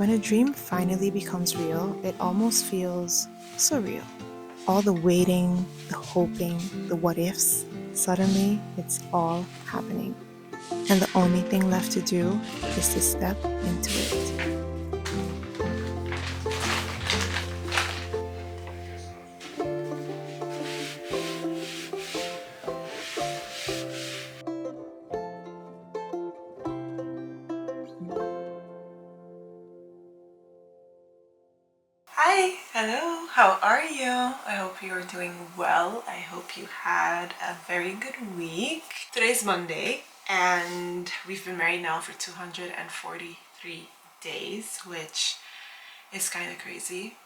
When a dream finally becomes real, it almost feels surreal. All the waiting, the hoping, the what ifs, suddenly it's all happening. And the only thing left to do is to step into it. Hi, hello, how are you? I hope you are doing well. I hope you had a very good week. Today's Monday and we've been married now for 243 days, which is kind of crazy.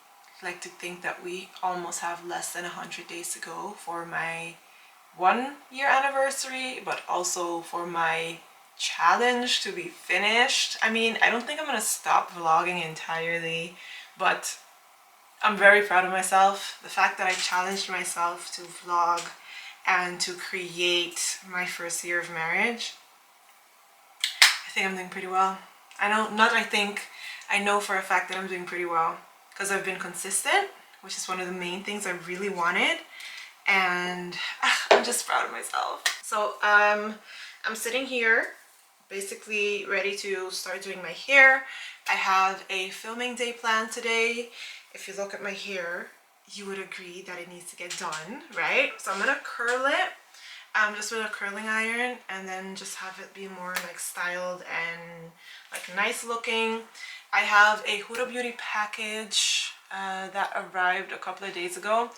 I like to think that we almost have less than 100 days to go for my 1 year anniversary, but also for my challenge to be finished. I mean, I don't think I'm gonna stop vlogging entirely, but I'm very proud of myself. The fact that I challenged myself to vlog and to create my first year of marriage, I think I'm doing pretty well. I know, not I think, I know for a fact that I'm doing pretty well because I've been consistent, which is one of the main things I really wanted. And I'm just proud of myself. So I'm sitting here basically ready to start doing my hair. I have a filming day planned today. If you look at my hair, you would agree that it needs to get done, right? So I'm gonna curl it just with a curling iron and then just have it be more like styled and like nice looking. I have a Huda Beauty package that arrived a couple of days ago.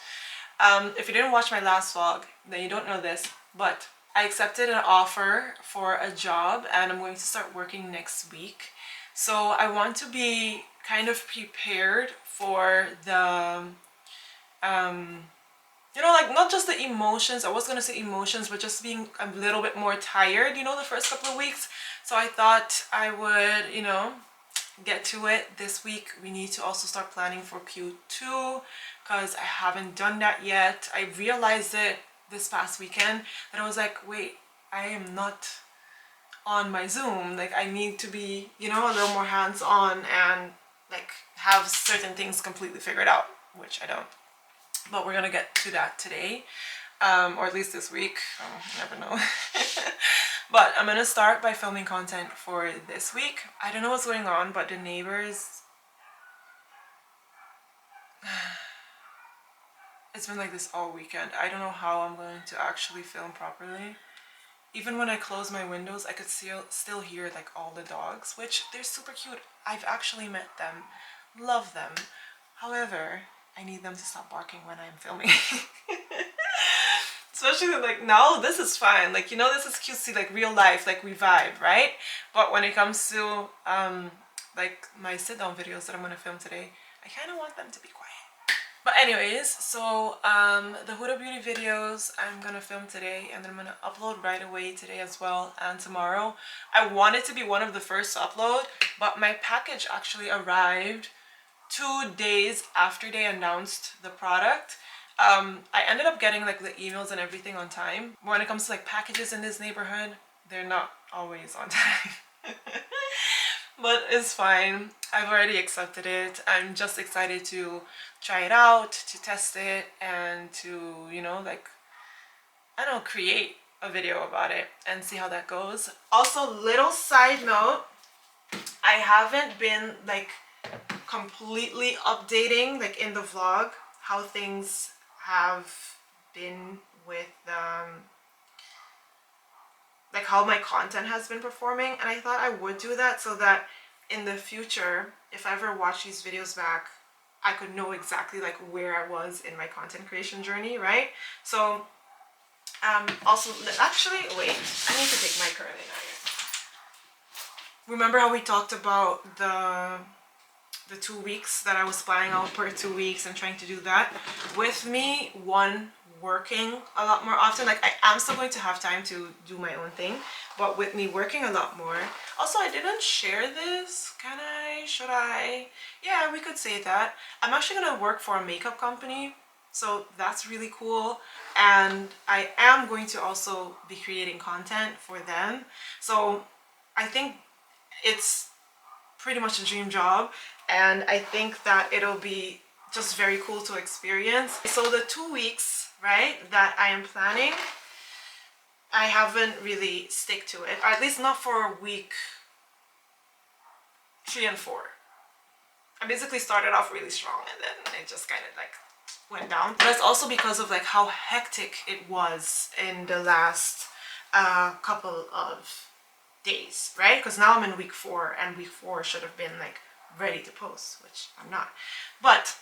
If you didn't watch my last vlog, then you don't know this, but I accepted an offer for a job and I'm going to start working next week. So I want to be kind of prepared for the, you know, like not just the emotions, I was going to say emotions, but just being a little bit more tired, you know, the first couple of weeks. So I thought I would, you know, get to it this week. We need to also start planning for Q2 because I haven't done that yet. I realized it this past weekend and I was like, wait, I am not on my Zoom. Like I need to be, you know, a little more hands-on and like have certain things completely figured out, which I don't. But we're gonna get to that today, or at least this week. You never know. But I'm gonna start by filming content for this week. I don't know what's going on, but the neighbors, it's been like this all weekend. I don't know how I'm going to actually film properly. Even when I close my windows, I could still hear like all the dogs, which they're super cute. I've actually met them, love them. However, I need them to stop barking when I'm filming. Especially like now, this is fine. Like, you know, this is cutesy, like real life, like we vibe, right? But when it comes to like my sit down videos that I'm gonna film today, I kind of want them to be quiet. But anyways, so the Huda Beauty videos I'm gonna film today and then I'm gonna upload right away today as well and tomorrow. I want it to be one of the first to upload, but my package actually arrived 2 days after they announced the product. I ended up getting like the emails and everything on time. When it comes to like packages in this neighborhood, they're not always on time. But it's fine. I've already accepted it. I'm just excited to try it out, to test it, and to, you know, like, I don't know, create a video about it and see how that goes. Also, little side note, I haven't been like completely updating like in the vlog how things have been with like how my content has been performing, and I thought I would do that so that in the future, if I ever watch these videos back, I could know exactly like where I was in my content creation journey, right? So also actually wait, I need to take my curling iron. Remember how we talked about the 2 weeks that I was planning out per 2 weeks and trying to do that? With me working a lot more often, like I am still going to have time to do my own thing, but with me working a lot more. Also, I didn't share this. Can I? Should I? Yeah, we could say that. I'm actually gonna work for a makeup company, so that's really cool, and I am going to also be creating content for them. So I think it's pretty much a dream job, and I think that it'll be just very cool to experience. So the 2 weeks, right, that I am planning, I haven't really stick to it, or at least not for week 3 and 4. I basically started off really strong and then it just kind of like went down. But it's also because of like how hectic it was in the last couple of days, right? Because now I'm in week 4 and week 4 should have been like ready to post, which I'm not. But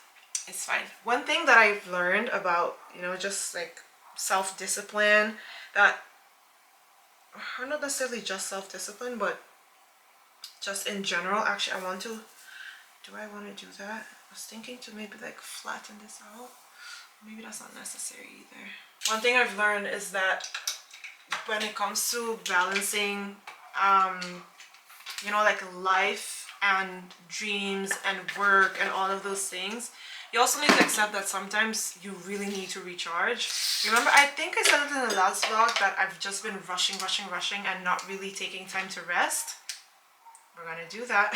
it's fine. One thing that I've learned about, you know, just like self-discipline, that, or not necessarily just self-discipline, but just in general. Actually, do I want to do that? I was thinking to maybe like flatten this out. Maybe that's not necessary either. One thing I've learned is that when it comes to balancing, you know, like life and dreams and work and all of those things, you also need to accept that sometimes you really need to recharge. Remember, I think I said it in the last vlog that I've just been rushing and not really taking time to rest. We're gonna do that.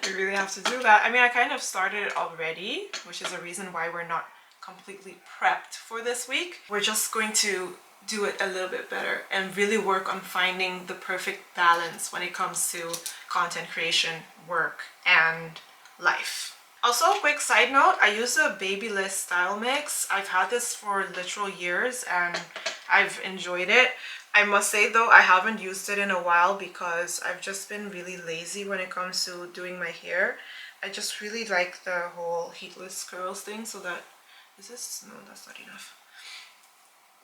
We really have to do that. I mean, I kind of started it already, which is a reason why we're not completely prepped for this week. We're just going to do it a little bit better and really work on finding the perfect balance when it comes to content creation, work, and life. Also, a quick side note, I use a Babyliss style mix. I've had this for literal years and I've enjoyed it. I must say though, I haven't used it in a while because I've just been really lazy when it comes to doing my hair. I just really like the whole heatless curls thing, so that, is this? No, that's not enough.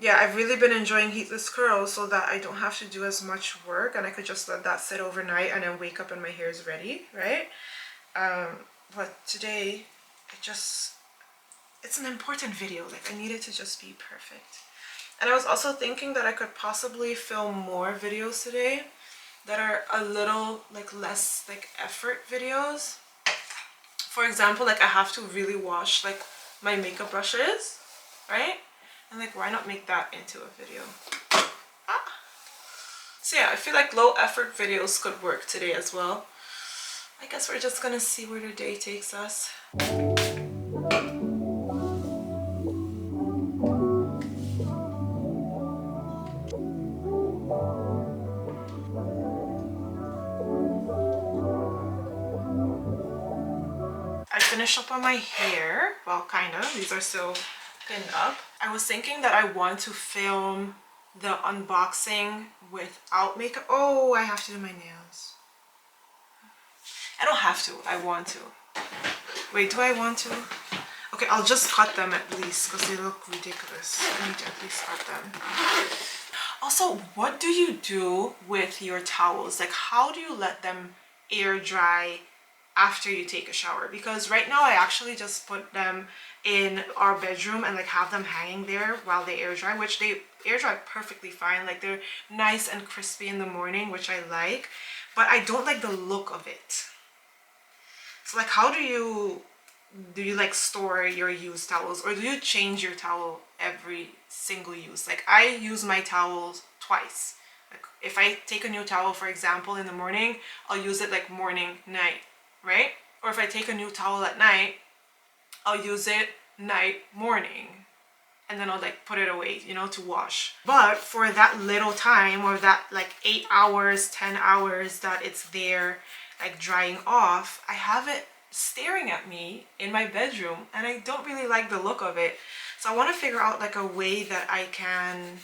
Yeah, I've really been enjoying heatless curls so that I don't have to do as much work and I could just let that sit overnight and then wake up and my hair is ready, right? But today, it's an important video. Like, I need it to just be perfect. And I was also thinking that I could possibly film more videos today that are a little like less like effort videos. For example, like I have to really wash like my makeup brushes, right? And like, why not make that into a video? So yeah, I feel like low effort videos could work today as well. I guess we're just gonna see where the day takes us. I finished up on my hair. Well, kind of. These are still pinned up. I was thinking that I want to film the unboxing without makeup. Oh, I have to do my nails. I don't have to. I want to. Wait, do I want to? Okay, I'll just cut them at least because they look ridiculous. I need to at least cut them. Also, what do you do with your towels? Like, how do you let them air dry after you take a shower? Because right now I actually just put them in our bedroom and like have them hanging there while they air dry, which they air dry perfectly fine. Like, they're nice and crispy in the morning, which I like, but I don't like the look of it. So like, how do you like store your used towels, or do you change your towel every single use? Like, I use my towels twice. Like, if I take a new towel, for example, in the morning, I'll use it like morning, night, right? Or if I take a new towel at night, I'll use it night, morning, and then I'll like put it away, you know, to wash. But for that little time, or that like 8 hours, 10 hours that it's there like drying off, I have it staring at me in my bedroom and I don't really like the look of it. So I want to figure out like a way that I can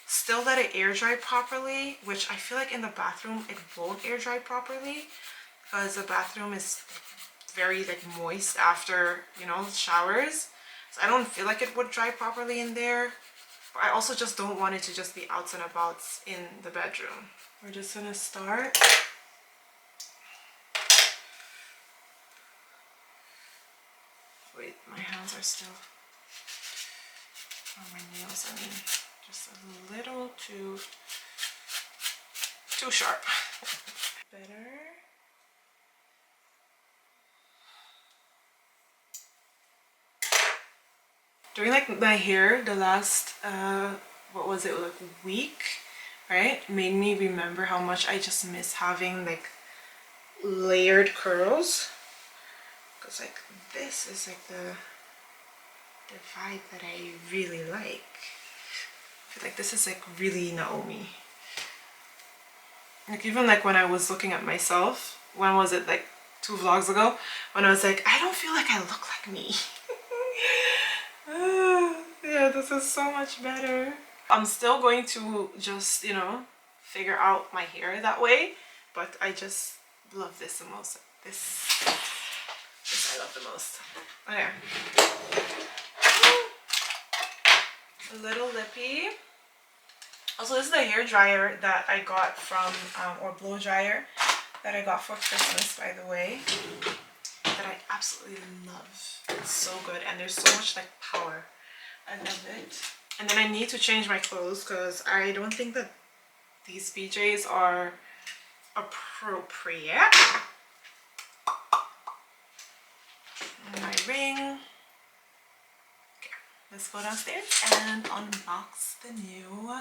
still let it air dry properly, which I feel like in the bathroom it won't air dry properly because the bathroom is very like moist after, you know, showers. So I don't feel like it would dry properly in there. But I also just don't want it to just be outs and abouts in the bedroom. We're just gonna start. Wait, my hands are still, or my nails, I mean, just a little too sharp. Better. Doing like my hair the last, what was it, like week, right? Made me remember how much I just miss having like layered curls, because like this is like the vibe that I really like. I feel like this is like really Naomi. Like even like when I was looking at myself, when was it, like 2 vlogs ago, when I was like, I don't feel like I look like me. Yeah, this is so much better. I'm still going to just, you know, figure out my hair that way, but I just love this the most. This I love the most. Okay. A little lippy. Also, this is the hair dryer that I got from, or blow dryer that I got for Christmas, by the way, that I absolutely love. It's so good, and there's so much like power. I love it. And then I need to change my clothes because I don't think that these PJs are appropriate. And my ring. Okay, let's go downstairs and unbox the new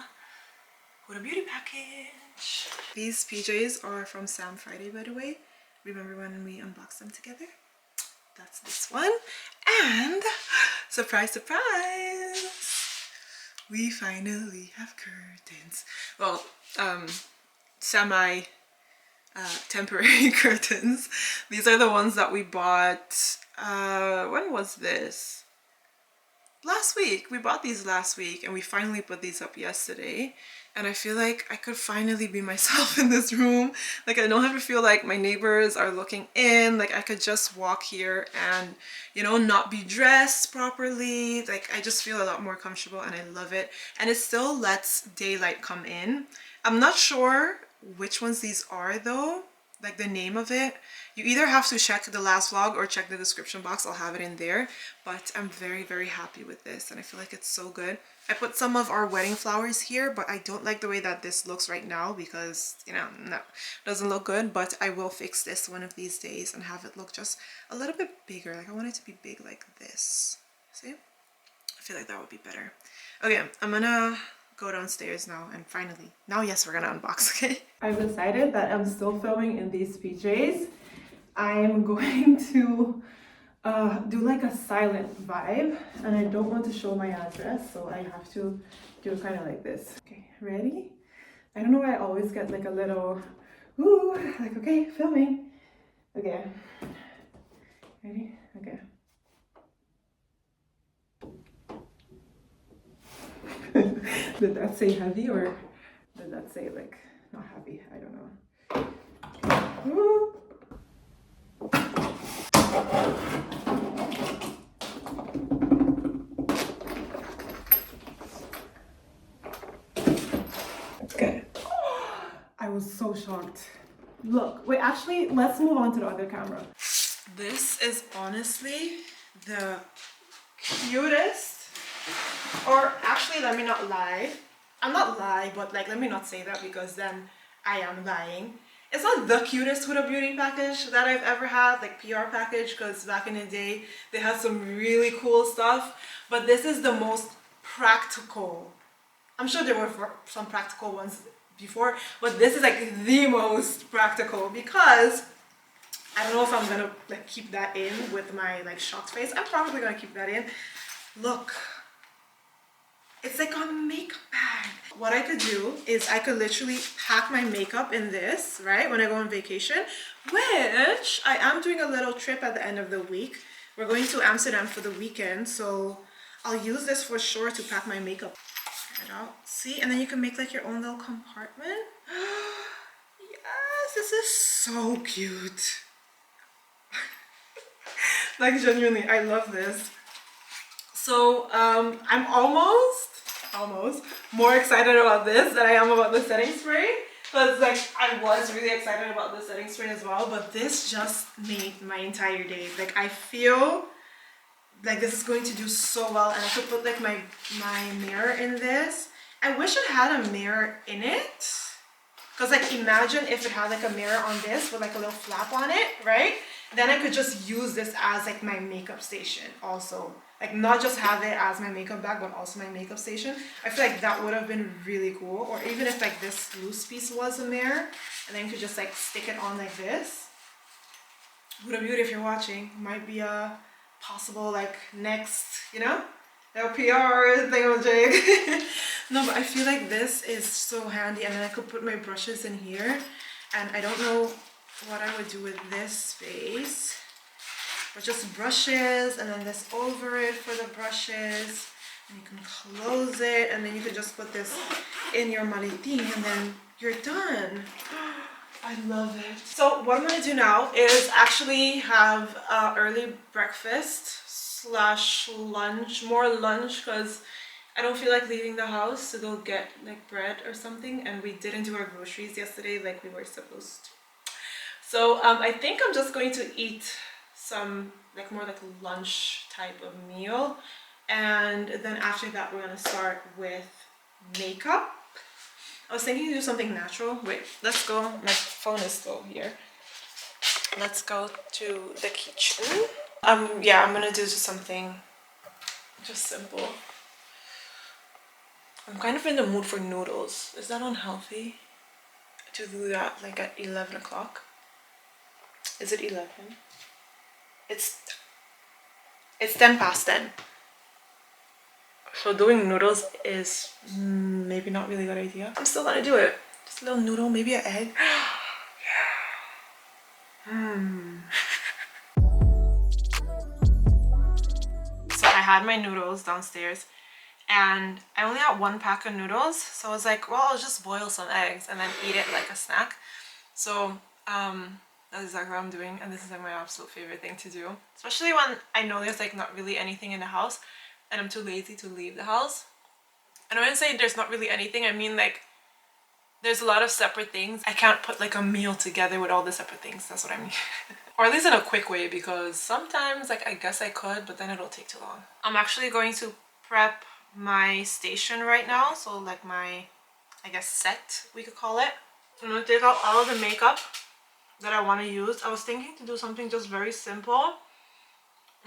Huda Beauty package. These PJs are from Sam Friday, by the way. Remember when we unboxed them together? That's this one. And surprise, surprise! We finally have curtains. Well, semi temporary curtains. These are the ones that we bought. When was this? Last week. We bought these last week and we finally put these up yesterday. And I feel like I could finally be myself in this room. Like I don't have to feel like my neighbors are looking in. Like I could just walk here and, you know, not be dressed properly. Like I just feel a lot more comfortable and I love it. And it still lets daylight come in. I'm not sure which ones these are though, like the name of it. You either have to check the last vlog or check the description box. I'll have it in there. But I'm very, very happy with this and I feel like it's so good. I put some of our wedding flowers here, but I don't like the way that this looks right now because, you know, no, doesn't look good. But I will fix this one of these days and have it look just a little bit bigger. Like I want it to be big like this. See? I feel like that would be better. Okay, I'm gonna go downstairs now and finally, now yes, we're gonna unbox, okay? I've decided that I'm still filming in these PJs. I'm going to do like a silent vibe and I don't want to show my address, so I have to do it kind of like this. Okay, ready? I don't know why I always get like a little ooh, like okay, filming. Okay, ready? Okay. Did that say heavy or did that say like not heavy? I don't know. Ooh. Good. I was so shocked. Look, wait, actually, let's move on to the other camera. This is honestly the cutest, or actually, let me not lie. I'm not lie, but like, let me not say that because then I am lying. It's not the cutest Huda Beauty package that I've ever had, like PR package, because back in the day, they had some really cool stuff, but this is the most practical. I'm sure there were some practical ones before, but this is like the most practical because I don't know if I'm gonna like keep that in with my like shocked face. I'm probably gonna keep that in. Look, it's like a makeup bag. What I could do is I could literally pack my makeup in this, right, when I go on vacation, which I am doing a little trip at the end of the week. We're going to Amsterdam for the weekend, so I'll use this for sure to pack my makeup. It out. See, and then you can make like your own little compartment. Yes, this is so cute. Like genuinely, I love this. So I'm almost more excited about this than I am about the setting spray, because like I was really excited about the setting spray as well, but this just made my entire day. Like I feel like this is going to do so well, and I could put like my mirror in this. I wish it had a mirror in it, because like imagine if it had like a mirror on this with like a little flap on it, right? Then I could just use this as like my makeup station also, like not just have it as my makeup bag but also my makeup station. I feel like that would have been really cool. Or even if like this loose piece was a mirror and then you could just like stick it on like this. Huda Beauty, if you're watching, might be a possible like next, you know, LPR thingamajig. No, but I feel like this is so handy, and then I could put my brushes in here, and I don't know what I would do with this space, but just brushes, and then this over it for the brushes, and you can close it, and then you can just put this in your maletin, and then you're done. I love it. So what I'm gonna do now is actually have early breakfast slash lunch, more lunch, because I don't feel like leaving the house to go get like bread or something, and we didn't do our groceries yesterday like we were supposed to. So I think I'm just going to eat some like more like lunch type of meal, and then after that we're gonna start with makeup. I was thinking to do something natural. Wait, let's go. My phone is still here. Let's go to the kitchen. Yeah, I'm gonna do just something just simple. I'm kind of in the mood for noodles. Is that unhealthy to do that like at 11 o'clock? Is it 11? It's 10 past 10. So doing noodles is maybe not really a good idea. I'm still gonna do it. Just a little noodle, maybe an egg. So I had my noodles downstairs, and I only had one pack of noodles, so I was like, well, I'll just boil some eggs and then eat it like a snack. So that's exactly what I'm doing, and this is like my absolute favorite thing to do, especially when I know there's like not really anything in the house and I'm too lazy to leave the house. And when I say there's not really anything, I mean like there's a lot of separate things. I can't put like a meal together with all the separate things. That's what I mean. Or at least in a quick way, because sometimes like I guess I could, but then it'll take too long. I'm actually going to prep my station right now. So like my, I guess, set, we could call it. I'm gonna take out all of the makeup that I want to use. I was thinking to do something just very simple,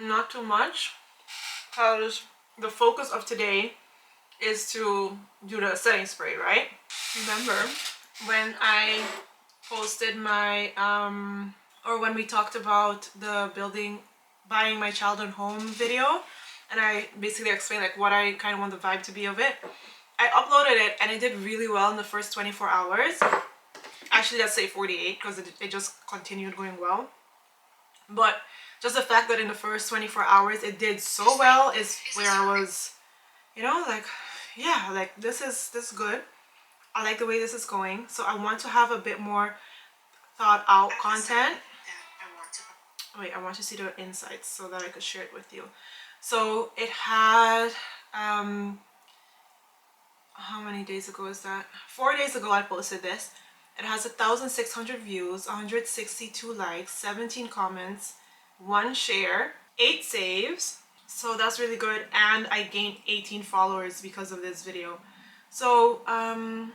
not too much, because the focus of today is to do the setting spray, right? Remember when I posted my or when we talked about the buying my childhood home video, and I basically explained like what I kind of want the vibe to be of it. I uploaded it and it did really well in the first 24 hours. Actually, let's say 48, because it just continued going well. But just the fact that in the first 24 hours it did so well is where I was, you know, like, yeah, like this is good. I like the way this is going. So I want to have a bit more thought out content. Wait, I want to see the insights so that I could share it with you. So it had how many days ago is that? 4 days ago I posted this. It has 1,600 views, 162 likes, 17 comments, 1 share, 8 saves. So that's really good, and I gained 18 followers because of this video. So yeah,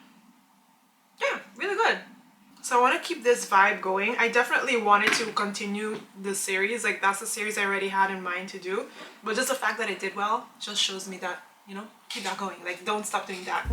really good. So I want to keep this vibe going. I definitely wanted to continue the series. Like that's the series I already had in mind to do. But just the fact that it did well just shows me that, you know, keep that going. Like don't stop doing that.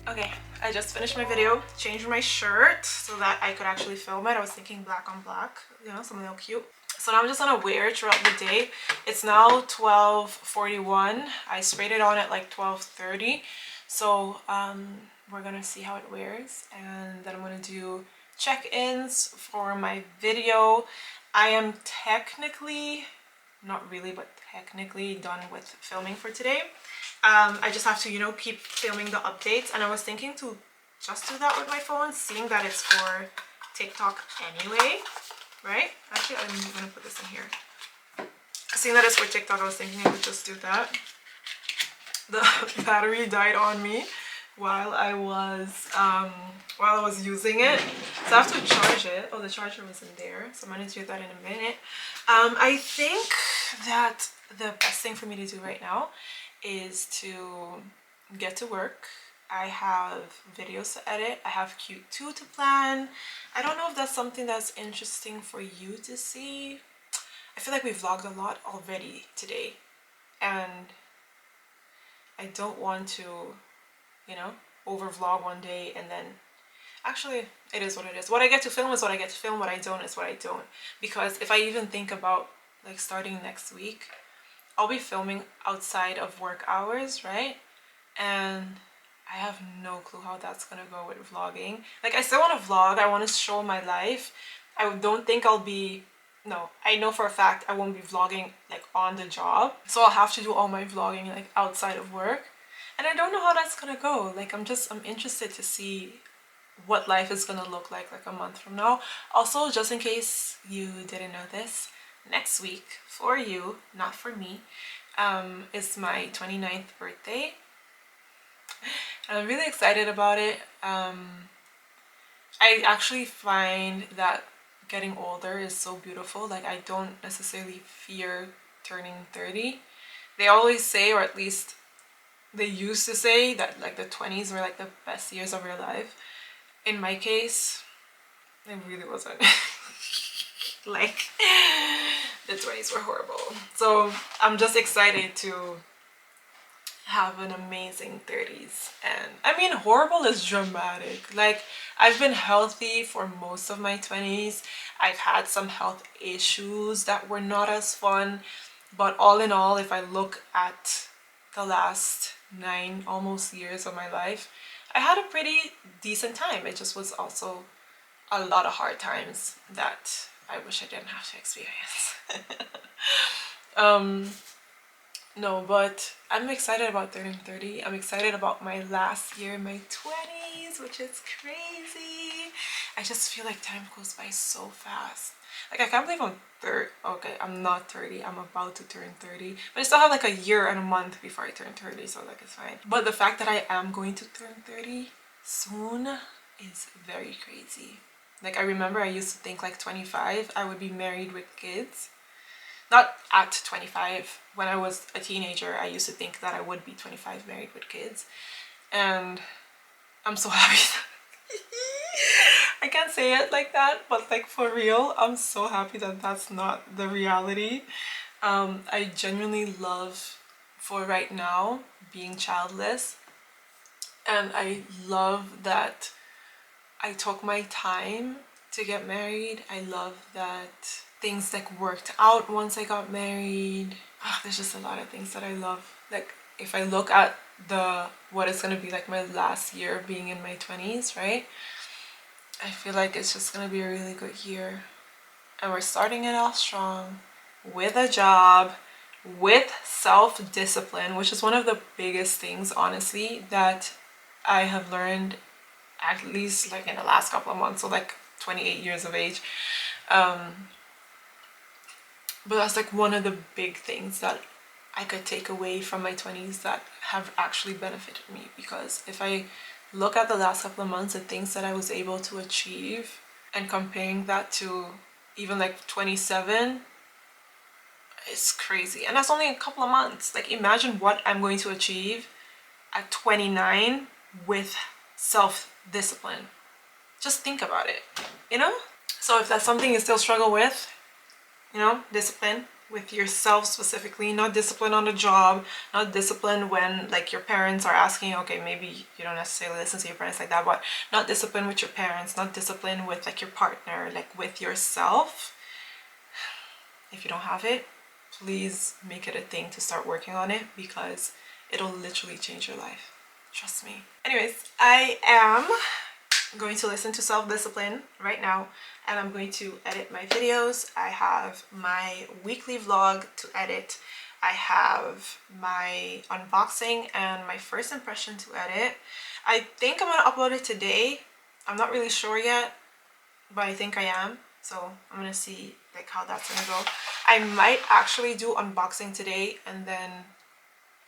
Okay, I just finished my video, changed my shirt so that I could actually film it. I was thinking black on black, you know, something real cute. So now I'm just gonna wear it throughout the day. It's now 12:41. I sprayed it on at like 12:30. So we're gonna see how it wears, and then I'm gonna do check-ins for my video. I am technically, not really, but technically done with filming for today. I just have to, you know, keep filming the updates, and I was thinking to just do that with my phone, seeing that it's for TikTok anyway, right? Actually, I'm gonna put this in here. Seeing that it's for TikTok, I was thinking I would just do that. The battery died on me, while I was using it. So I have to charge it. Oh, the charger was in there, so I'm gonna do that in a minute. I think that the best thing for me to do right now is to get to work. I have videos to edit. I have Q2 to plan. I don't know if that's something that's interesting for you to see. I feel like we vlogged a lot already today, and I don't want to, you know, over vlog one day and then actually it is what it is. What I get to film is what I get to film. What I don't is what I don't. Because if I even think about like starting next week, I'll be filming outside of work hours, right? And I have no clue how that's gonna go with vlogging. Like I still want to vlog. I want to show my life. I don't think I'll be, no, I know for a fact I won't be vlogging like on the job. So I'll have to do all my vlogging like outside of work. And I don't know how that's gonna go. Like I'm interested to see what life is gonna look like a month from now. Also, just in case you didn't know this, next week for you, not for me, is my 29th birthday. And I'm really excited about it. I actually find that getting older is so beautiful. Like I don't necessarily fear turning 30. They always say, or at least they used to say, that like the 20s were like the best years of your life. In my case, it really wasn't. Like the 20s were horrible. So I'm just excited to have an amazing 30s. And I mean, horrible is dramatic. Like I've been healthy for most of my 20s. I've had some health issues that were not as fun, but all in all, if I look at the last 9 almost years of my life, I had a pretty decent time. It just was also a lot of hard times that I wish I didn't have to experience. No, but I'm excited about turning 30. I'm excited about my last year in my 20s, which is crazy. I just feel like time goes by so fast. Like I can't believe I'm 30. Okay, I'm not 30. I'm about to turn 30. But I still have like a year and a month before I turn 30, so like it's fine. But the fact that I am going to turn 30 soon is very crazy. Like I remember I used to think like 25 I would be married with kids. Not at 25. When I was a teenager, I used to think that I would be 25 married with kids. And I'm so happy. I can't say it like that, but like for real, I'm so happy that that's not the reality. I genuinely love, for right now, being childless. And I love that I took my time to get married. I love that things like worked out once I got married. There's just a lot of things that I love. Like if I look at what is gonna be like my last year of being in my 20s, right? I feel like it's just gonna be a really good year. And we're starting it off strong with a job, with self-discipline, which is one of the biggest things, honestly, that I have learned at least like in the last couple of months, so like 28 years of age. But that's like one of the big things that I could take away from my 20s that have actually benefited me, because if I look at the last couple of months, the things that I was able to achieve and comparing that to even like 27, it's crazy. And that's only a couple of months. Like imagine what I'm going to achieve at 29 with self-discipline. Just think about it, you know? So if that's something you still struggle with, you know, discipline with yourself specifically, not discipline on the job, not discipline when like your parents are asking, okay, maybe you don't necessarily listen to your parents like that, but not discipline with your parents, not discipline with like your partner, like with yourself. If you don't have it, please make it a thing to start working on it, because it'll literally change your life. Trust me. Anyways, I am going to listen to self-discipline right now, and I'm going to edit my videos. I have my weekly vlog to edit. I have my unboxing and my first impression to edit. I think I'm gonna upload it today. I'm not really sure yet, but I think I am. So I'm gonna see like how that's gonna go. I might actually do unboxing today and then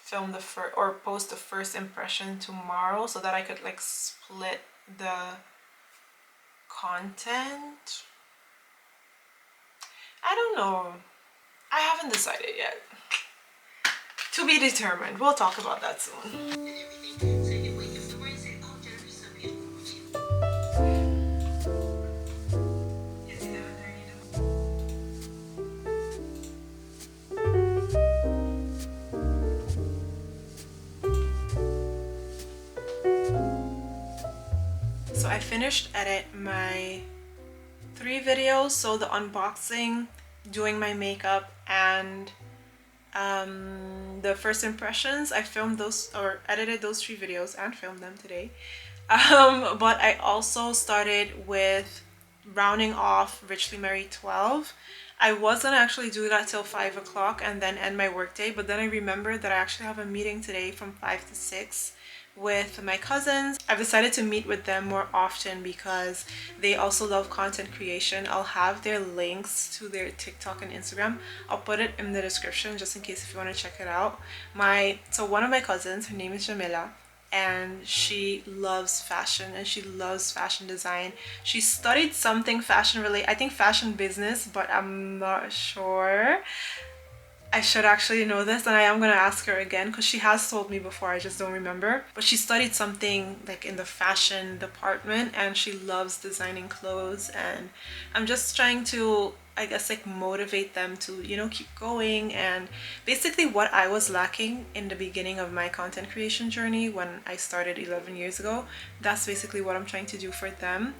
film the first or post the first impression tomorrow so that I could like split the content. I don't know. I haven't decided yet. To be determined. We'll talk about that soon. So I finished edit my 3 videos, so the unboxing, doing my makeup, and the first impressions. I filmed those or edited those 3 videos and filmed them today. But I also started with rounding off Richly Married 12. I was gonna actually do that till 5 o'clock and then end my workday, but then I remembered that I actually have a meeting today from 5 to 6 with my cousins. I've decided to meet with them more often because they also love content creation. I'll have their links to their TikTok and Instagram. I'll put it in the description just in case if you want to check it out. So one of my cousins, her name is Jamila, and she loves fashion and she loves fashion design. She studied something fashion related, I think fashion business, but I'm not sure. I should actually know this, and I am going to ask her again because she has told me before, I just don't remember. But she studied something like in the fashion department and she loves designing clothes, and I'm just trying to, I guess, like motivate them to, you know, keep going. And basically what I was lacking in the beginning of my content creation journey when I started 11 years ago, that's basically what I'm trying to do for them.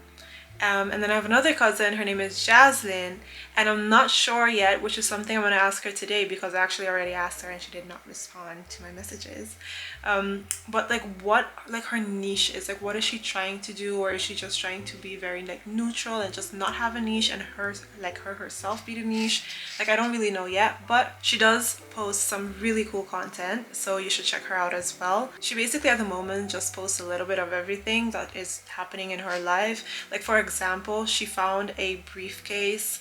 And then I have another cousin, her name is Jaslyn, and I'm not sure yet, which is something I'm going to ask her today because I actually already asked her and she did not respond to my messages. But like what like her niche is, like what is she trying to do, or is she just trying to be very like neutral and just not have a niche and her herself be the niche? Like I don't really know yet, but she does post some really cool content, so you should check her out as well. She basically at the moment just posts a little bit of everything that is happening in her life. Like for example, she found a briefcase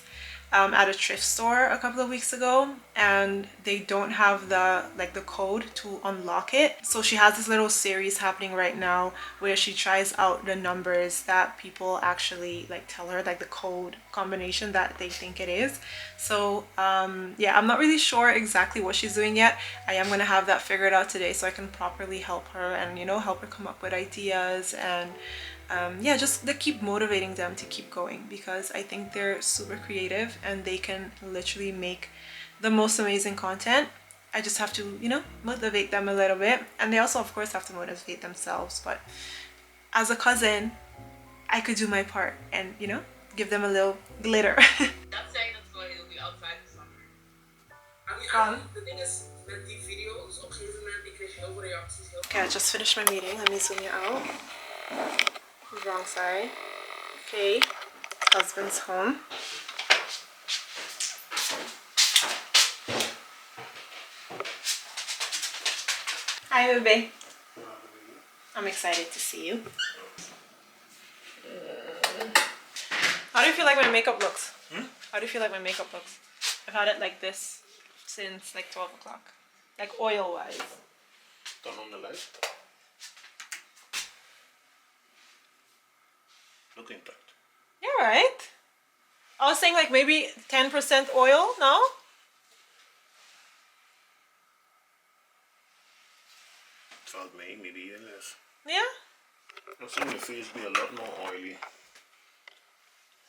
at a thrift store a couple of weeks ago, and they don't have the code to unlock it. So she has this little series happening right now where she tries out the numbers that people actually like tell her, like the code combination that they think it is. So yeah, I'm not really sure exactly what she's doing yet. I am gonna have that figured out today so I can properly help her and, you know, help her come up with ideas and yeah, just keep motivating them to keep going, because I think they're super creative and they can literally make the most amazing content. I just have to, you know, motivate them a little bit, and they also of course have to motivate themselves. But as a cousin, I could do my part and, you know, give them a little glitter. Not saying that's going to be outside the summer. The thing is, met die video's op een gegeven moment, ik kreeg heel veel reacties. Okay, I just finished my meeting. Let me zoom you out. Wrong side. Okay, husband's home. Hi, baby. I'm excited to see you. How do you feel like my makeup looks? How do you feel like my makeup looks? I've had it like this since like 12 o'clock. Like oil-wise. Turn on the light. Look intact. You're right. I was saying like maybe 10% oil, no? Felt maybe even less. Yeah? I've seen your face be a lot more oily.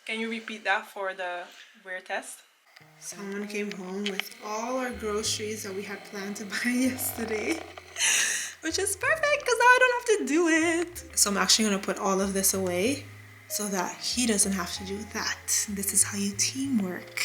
Can you repeat that for the wear test? Someone came home with all our groceries that we had planned to buy yesterday. Which is perfect because now I don't have to do it. So I'm actually going to put all of this away so that he doesn't have to do that. This is how you teamwork.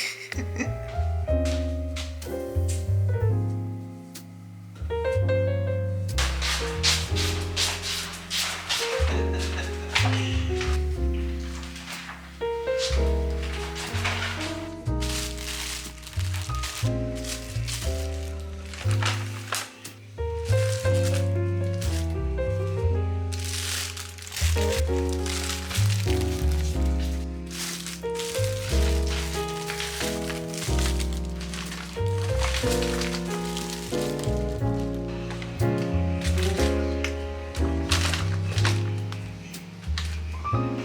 I'm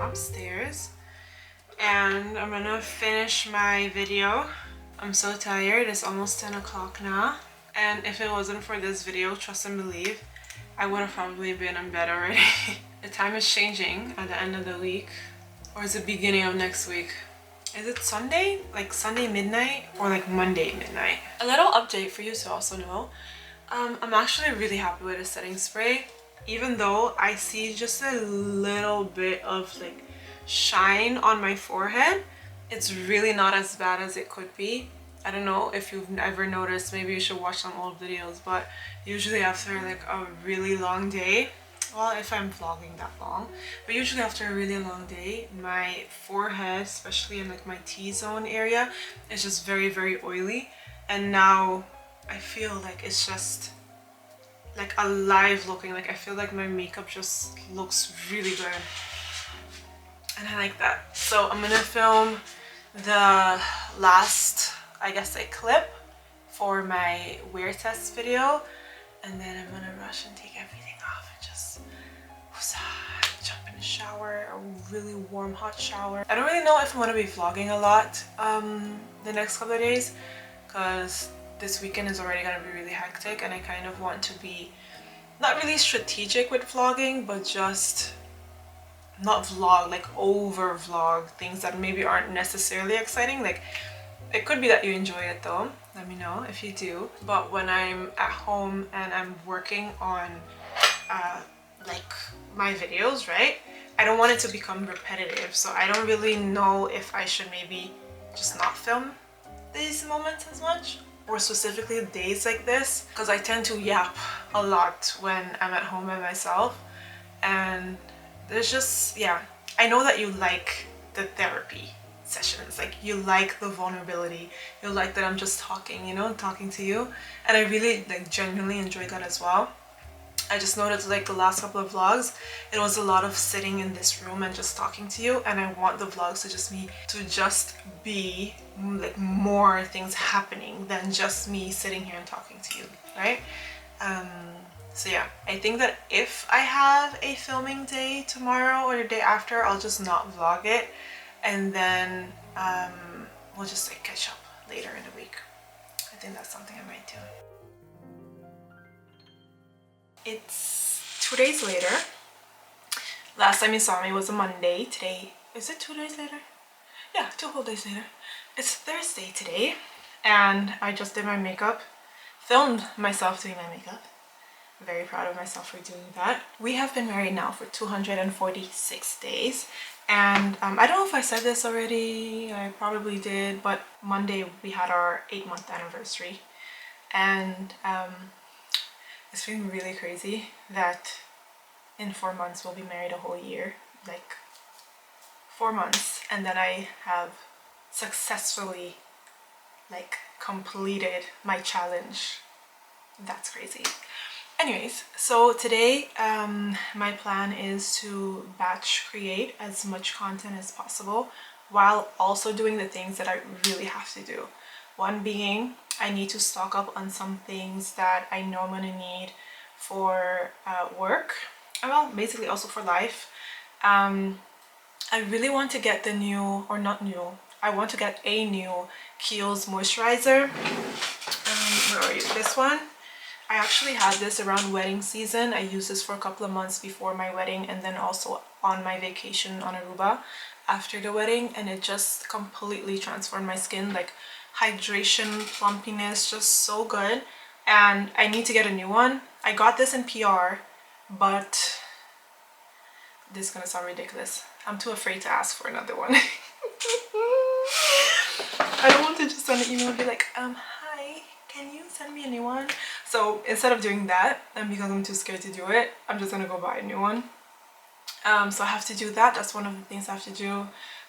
upstairs and I'm gonna finish my video. I'm so tired. It's almost 10 o'clock now. And if it wasn't for this video, trust and believe, I would have probably been in bed already. The time is changing at the end of the week. Or is it beginning of next week? Is it Sunday? Like Sunday midnight or like Monday midnight? A little update for you to also know. I'm actually really happy with the setting spray. Even though I see just a little bit of like shine on my forehead, it's really not as bad as it could be. I don't know if you've ever noticed, maybe you should watch some old videos, but usually after like a really long day, well, if I'm vlogging that long, but usually after a really long day, my forehead, especially in like my T-zone area, is just very oily. And now I feel like it's just like alive looking. Like I feel like my makeup just looks really good, and I like that. So I'm gonna film the last, I guess, a clip for my wear test video, and then I'm gonna rush and take everything off and just jump in the shower, a really warm hot shower. I don't really know if I'm gonna be vlogging a lot the next couple of days, because this weekend is already gonna be really hectic, and I kind of want to be not really strategic with vlogging, but just not vlog, like over vlog things that maybe aren't necessarily exciting. Like it could be that you enjoy it though, let me know if you do. But when I'm at home and I'm working on like my videos, right, I don't want it to become repetitive, so I don't really know if I should maybe just not film these moments as much, or specifically days like this, because I tend to yap a lot when I'm at home by myself. And there's just, yeah, I know that you like the therapy sessions, like you like the vulnerability, you like that I'm just talking, you know, talking to you, and I really like genuinely enjoy that as well. I just noticed like the last couple of vlogs, it was a lot of sitting in this room and just talking to you, and I want the vlogs to just be like more things happening than just me sitting here and talking to you, right? So yeah, I think that if I have a filming day tomorrow or the day after, I'll just not vlog it, and then we'll just like catch up later in the week. I think that's something I might do. It's 2 days later. Last time you saw me was a Monday. Today, is it 2 days later? Yeah, 2 whole days later. It's Thursday today, and I just did my makeup, filmed myself doing my makeup. Very proud of myself for doing that. We have been married now for 246 days, and I don't know if I said this already, I probably did, but Monday we had our 8-month anniversary, and it's been really crazy that in 4 months we'll be married a whole year, like 4 months, and then I have successfully like completed my challenge. That's crazy. Anyways, so today my plan is to batch create as much content as possible while also doing the things that I really have to do. One being, I need to stock up on some things that I know I'm gonna need for work, and well, basically also for life. I really want to get the new, or not new, I want to get a new Kiehl's moisturizer. Where are you? This one. I actually had this around wedding season. I used this for a couple of months before my wedding, and then also on my vacation on Aruba after the wedding, and it just completely transformed my skin. Like hydration, plumpiness, just so good. And I need to get a new one. I got this in PR, but this is gonna sound ridiculous. I'm too afraid to ask for another one. I don't want to just send an email and be like, hi, can you send me a new one? So instead of doing that, and because I'm too scared to do it, I'm just gonna go buy a new one. So I have to do that. That's one of the things I have to do.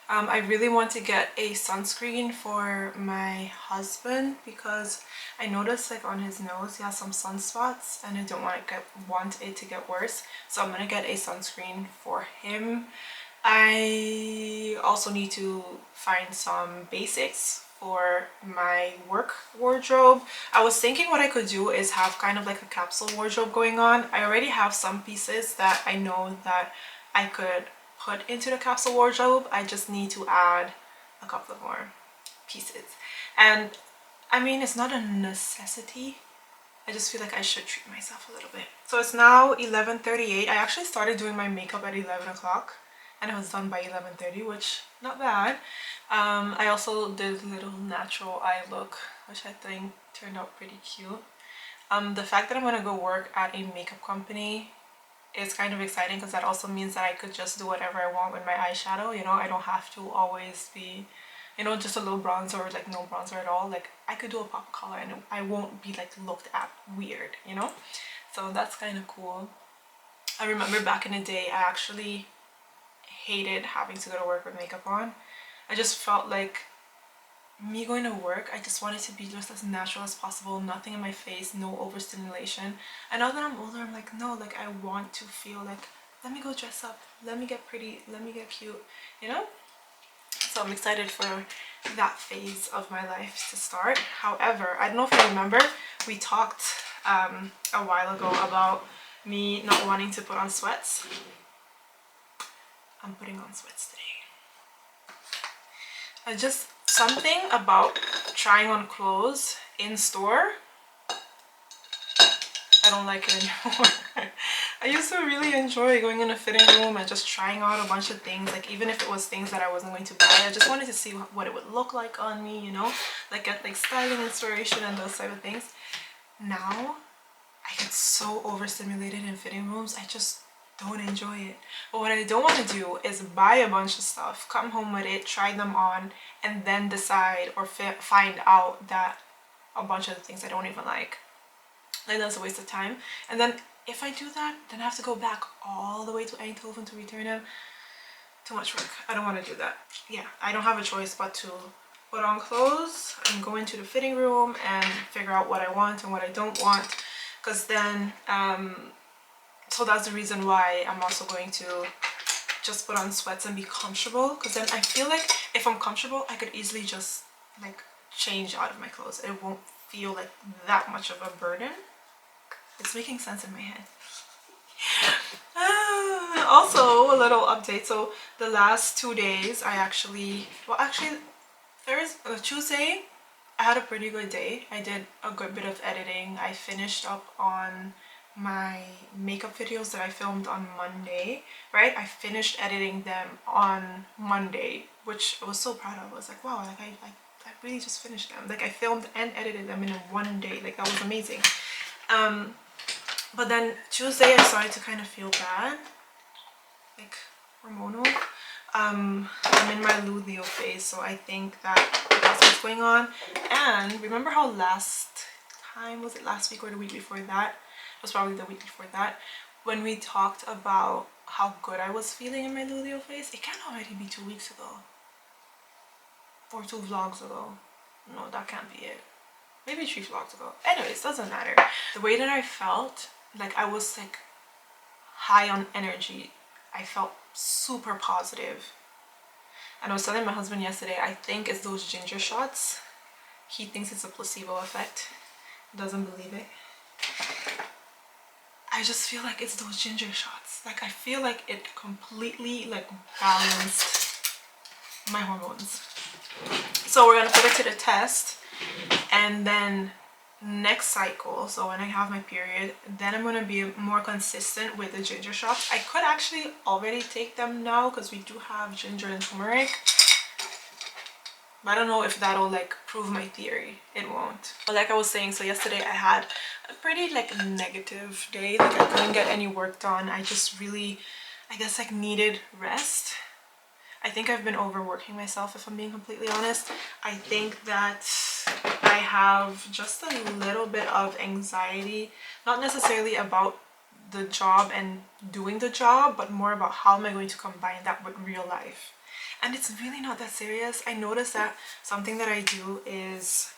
I really want to get a sunscreen for my husband, because I noticed like on his nose he has some sunspots, and I don't want it to get worse. So I'm gonna get a sunscreen for him. I also need to find some basics for my work wardrobe. I was thinking what I could do is have kind of like a capsule wardrobe going on. I already have some pieces that I know that I could put into the capsule wardrobe. I just need to add a couple of more pieces. And I mean, it's not a necessity. I just feel like I should treat myself a little bit. So it's now 11:38. I actually started doing my makeup at 11 o'clock and it was done by 11:30, which not bad. I also did a little natural eye look, which I think turned out pretty cute. The fact that I'm gonna go work at a makeup company is kind of exciting because that also means that I could just do whatever I want with my eyeshadow, you know. I don't have to always be, you know, just a little bronzer or like no bronzer at all. Like I could do a pop of color and I won't be like looked at weird, you know. So that's kind of cool. I remember back in the day I actually hated having to go to work with makeup on. I just felt like me going to work, I just wanted to be just as natural as possible, nothing in my face, no overstimulation. And now that I'm older, I'm like, no, like I want to feel like, let me go dress up, let me get pretty, let me get cute, you know. So I'm excited for that phase of my life to start. However, I don't know if you remember, we talked a while ago about me not wanting to put on sweats. I'm putting on sweats today. Just something about trying on clothes in store, I don't like it anymore. I used to really enjoy going in a fitting room and just trying out a bunch of things, like even if it was things that I wasn't going to buy, I just wanted to see what it would look like on me, you know, like get like styling inspiration and those type of things. Now I get so overstimulated in fitting rooms, I just don't enjoy it. But what I don't want to do is buy a bunch of stuff, come home with it, try them on, and then decide or find out that a bunch of the things I don't even like. Like that's a waste of time. And then if I do that, then I have to go back all the way to Eindhoven to return them. Too much work. I don't want to do that. Yeah, I don't have a choice but to put on clothes and go into the fitting room and figure out what I want and what I don't want. Because then so that's the reason why I'm also going to just put on sweats and be comfortable, because then I feel like if I'm comfortable I could easily just like change out of my clothes. It won't feel like that much of a burden. It's making sense in my head. Also a little update, so the last 2 days I actually, well actually Tuesday I had a pretty good day. I did a good bit of editing. I finished up on my makeup videos that I filmed on Monday, right? I finished editing them on Monday, which I was so proud of. I was like, wow, like I really just finished them. Like I filmed and edited them in one day. Like that was amazing. But then Tuesday I started to kind of feel bad, like hormonal. I'm in my luteal phase, so I think that that's what's going on. And remember how last time, was it last week or the week before that? It was probably the week before that, when we talked about how good I was feeling in my luteal phase. It can already be 2 weeks ago or 2 vlogs ago. No, that can't be it. Maybe 3 vlogs ago. Anyways, doesn't matter. The way that I felt, like I was like high on energy. I felt super positive. And I was telling my husband yesterday, I think it's those ginger shots. He thinks it's a placebo effect. Doesn't believe it. I just feel like it's those ginger shots. Like I feel like it completely like balanced my hormones. So we're gonna put it to the test, and then next cycle, so when I have my period, then I'm gonna be more consistent with the ginger shots. I could actually already take them now because we do have ginger and turmeric, but I don't know if that'll like prove my theory. It won't. But like I was saying, so yesterday I had a pretty like negative day. Like I couldn't get any work done. I just really, I guess, like needed rest. I think I've been overworking myself, if I'm being completely honest. I think that I have just a little bit of anxiety, not necessarily about the job and doing the job, but more about how am I going to combine that with real life. And it's really not that serious. I noticed that something that I do is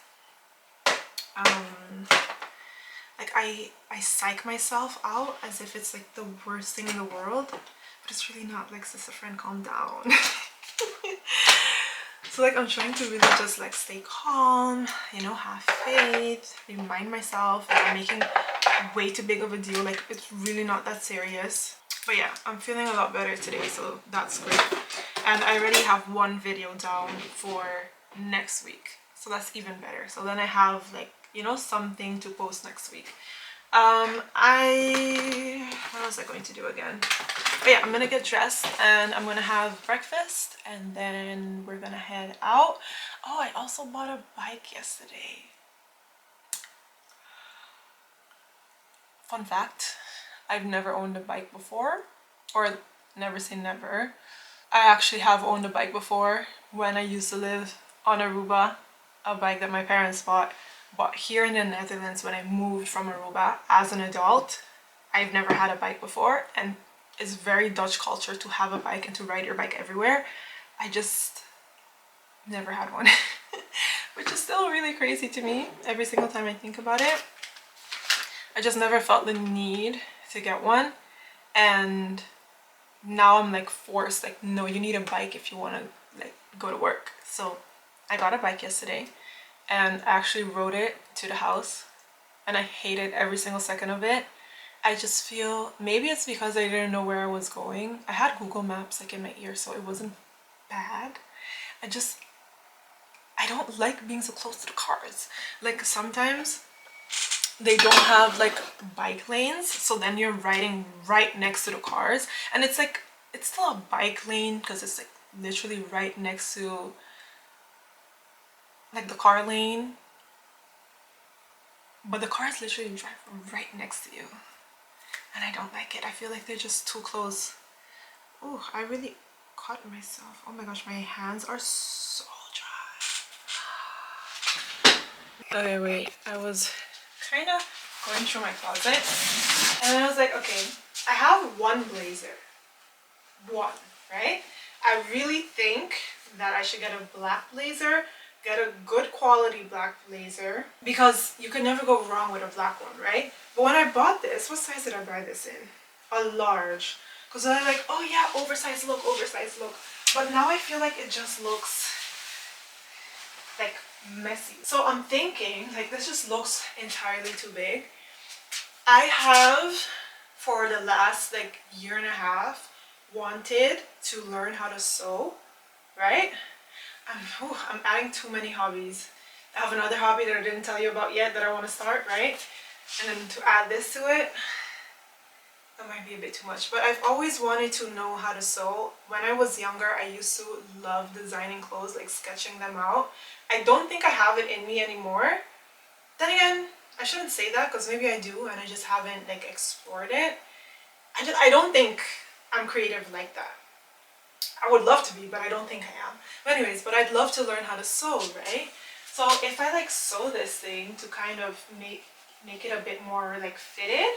like I psych myself out as if it's like the worst thing in the world, but it's really not. Like, sister friend, calm down. So like I'm trying to really just like stay calm, you know, have faith, remind myself that I'm making way too big of a deal. Like it's really not that serious. But yeah, I'm feeling a lot better today, so that's great. And I already have one video down for next week, so that's even better. So then I have like, you know, something to post next week. What was I going to do again? But yeah, I'm gonna get dressed and I'm gonna have breakfast and then we're gonna head out. Oh, I also bought a bike yesterday. Fun fact, I've never owned a bike before, or never say never. I actually have owned a bike before when I used to live on Aruba, a bike that my parents bought. But here in the Netherlands, when I moved from Aruba as an adult, I've never had a bike before, and it's very Dutch culture to have a bike and to ride your bike everywhere. I just never had one, which is still really crazy to me every single time I think about it. I just never felt the need to get one, and now I'm like forced, like, no, you need a bike if you want to like go to work. So I got a bike yesterday and I actually rode it to the house and I hated every single second of it. I just feel, maybe it's because I didn't know where I was going. I had Google Maps like in my ear, so it wasn't bad. I don't like being so close to the cars. Like sometimes they don't have like bike lanes, so then you're riding right next to the cars, and it's like, it's still a bike lane because it's like literally right next to like the car lane, but the cars literally drive right next to you and I don't like it. I feel like they're just too close. Oh, I really caught myself. Oh my gosh, my hands are so dry. Okay, wait, I was kind of going through my closet and I was like, okay, I have one blazer, right? I really think that I should get a black blazer, get a good quality black blazer, because you can never go wrong with a black one, right? But when I bought this, what size did I buy this in? A large. Because I'm like, oh yeah, oversized look, oversized look. But now I feel like it just looks like messy. So I'm thinking, like, this just looks entirely too big. I have, for the last like year and a half, wanted to learn how to sew, right? I'm adding too many hobbies. I have another hobby that I didn't tell you about yet that I want to start, right? And then to add this to it, that might be a bit too much. But I've always wanted to know how to sew. When I was younger, I used to love designing clothes, like sketching them out. I don't think I have it in me anymore. Then again, I shouldn't say that because maybe I do and I just haven't like explored it. I don't think I'm creative like that. I would love to be, but I don't think I am. But anyways, but I'd love to learn how to sew, right? So if I like sew this thing to kind of make it a bit more like fitted,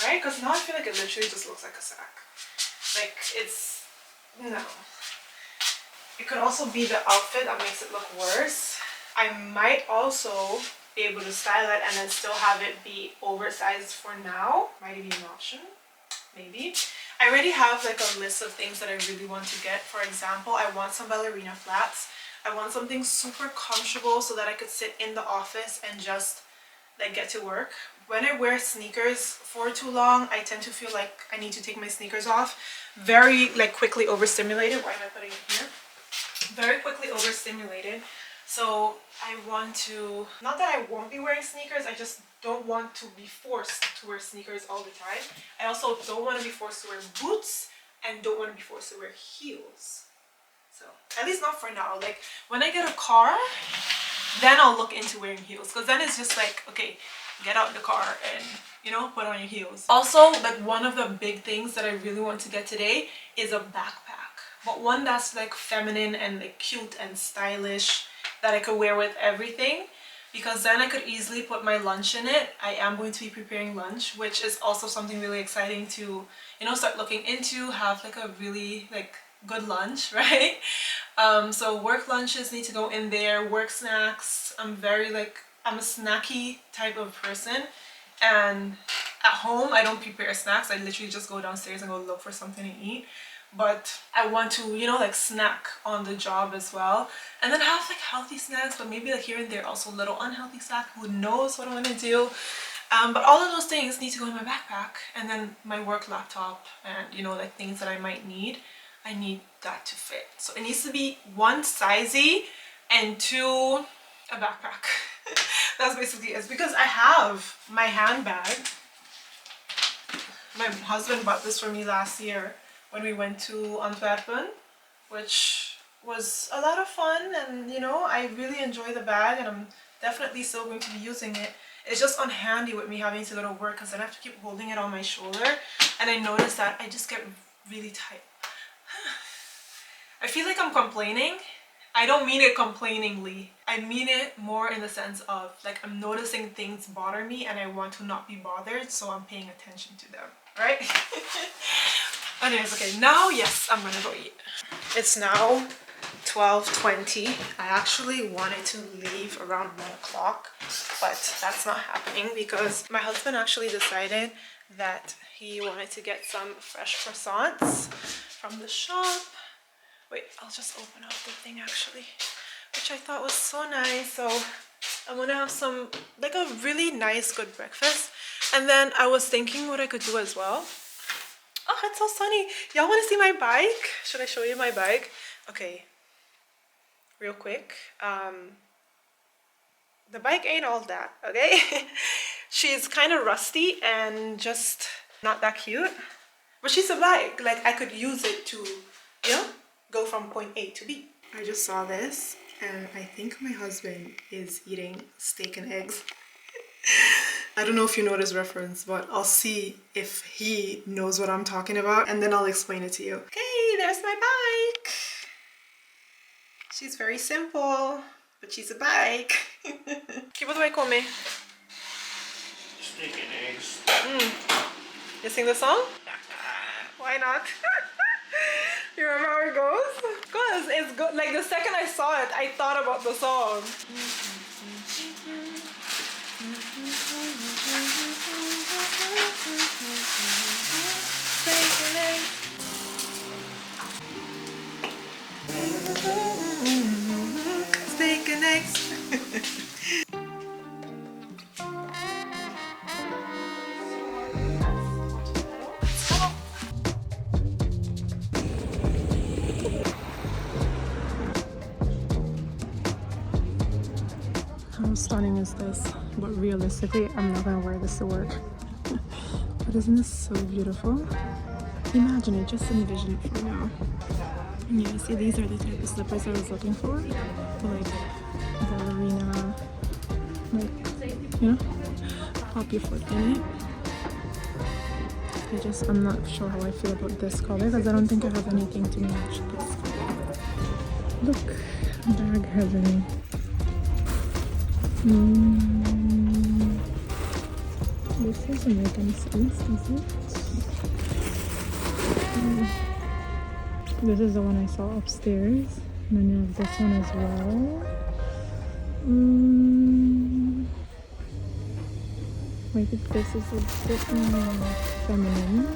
right? Because now I feel like it literally just looks like a sack. Like it's, no. It could also be the outfit that makes it look worse. I might also be able to style it and then still have it be oversized for now. Might be an option, maybe. I already have like a list of things that I really want to get. For example, I want some ballerina flats. I want something super comfortable so that I could sit in the office and just like get to work. When I wear sneakers for too long, I tend to feel like I need to take my sneakers off. Very like quickly overstimulated. Why am I putting it here? Very quickly overstimulated. So I want to, not that I won't be wearing sneakers, I just don't want to be forced to wear sneakers all the time. I also don't want to be forced to wear boots and don't want to be forced to wear heels. So at least not for now. Like when I get a car, then I'll look into wearing heels, because then it's just like, okay, get out the car and, you know, put on your heels. Also, like one of the big things that I really want to get today is a backpack, but one that's like feminine and like cute and stylish, that I could wear with everything, because then I could easily put my lunch in it. I am going to be preparing lunch, which is also something really exciting to, you know, start looking into, have like a really like good lunch, right? So work lunches need to go in there, work snacks. I'm a snacky type of person, and at home I don't prepare snacks. I literally just go downstairs and go look for something to eat. but I want to, you know, like snack on the job as well. And then have like healthy snacks, but maybe like here and there also little unhealthy snack. Who knows what I'm gonna do? But all of those things need to go in my backpack, and then my work laptop and, you know, like things that I might need. I need that to fit. So it needs to be one sizey and two a backpack. That's basically it. Because I have my handbag. My husband bought this for me last year when we went to Antwerpen, which was a lot of fun, and you know, I really enjoy the bag, and I'm definitely still going to be using it. It's just unhandy with me having to go to work because then I have to keep holding it on my shoulder, and I notice that I just get really tight. I feel like I'm complaining. I don't mean it complainingly. I mean it more in the sense of like I'm noticing things bother me and I want to not be bothered, so I'm paying attention to them, right? Anyways, okay, now yes, I'm gonna go eat. It's now 12:20. I actually wanted to leave around 1 o'clock, but that's not happening because my husband actually decided that he wanted to get some fresh croissants from the shop. Wait, I'll just open up the thing actually, which I thought was so nice. So I'm gonna have some, like a really nice, good breakfast. And then I was thinking what I could do as well. Oh, it's so sunny. Y'all wanna see my bike? Should I show you my bike? Okay, real quick. The bike ain't all that, okay? She's kind of rusty and just not that cute. But she's a bike. Like I could use it to, you know, go from point A to B. I just saw this and I think my husband is eating steak and eggs. I don't know if you know this reference, but I'll see if he knows what I'm talking about and then I'll explain it to you. Okay, there's my bike. She's very simple, but she's a bike. ¿Qué puedo comer? Steak and eggs. You sing the song? Why not? You remember how it goes? Because it's good. Like the second I saw it, I thought about the song. Steak and eggs. How stunning is this? But realistically, I'm not gonna wear this to work. But isn't this so beautiful? Imagine it, just envision it for now. And yeah, see, these are the type of slippers I was looking for. Like ballerina, like, you know, pop your foot in it. I'm not sure how I feel about this color because I don't think I have anything to match this color. Look, bag heaven. This doesn't make any sense, does it? This is the one I saw upstairs. And then you have this one as well. Wait, this is a bit more feminine.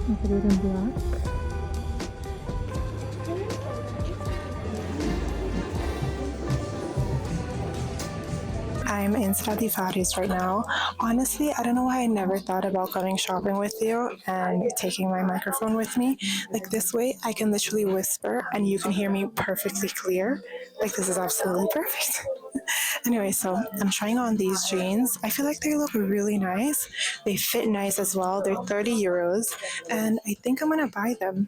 I could do it in black. I'm in Diaries right now. Honestly, I don't know why I never thought about going shopping with you and taking my microphone with me. Like this way, I can literally whisper and you can hear me perfectly clear. Like this is absolutely perfect. Anyway, so I'm trying on these jeans. I feel like they look really nice. They fit nice as well. They're 30 euros and I think I'm gonna buy them.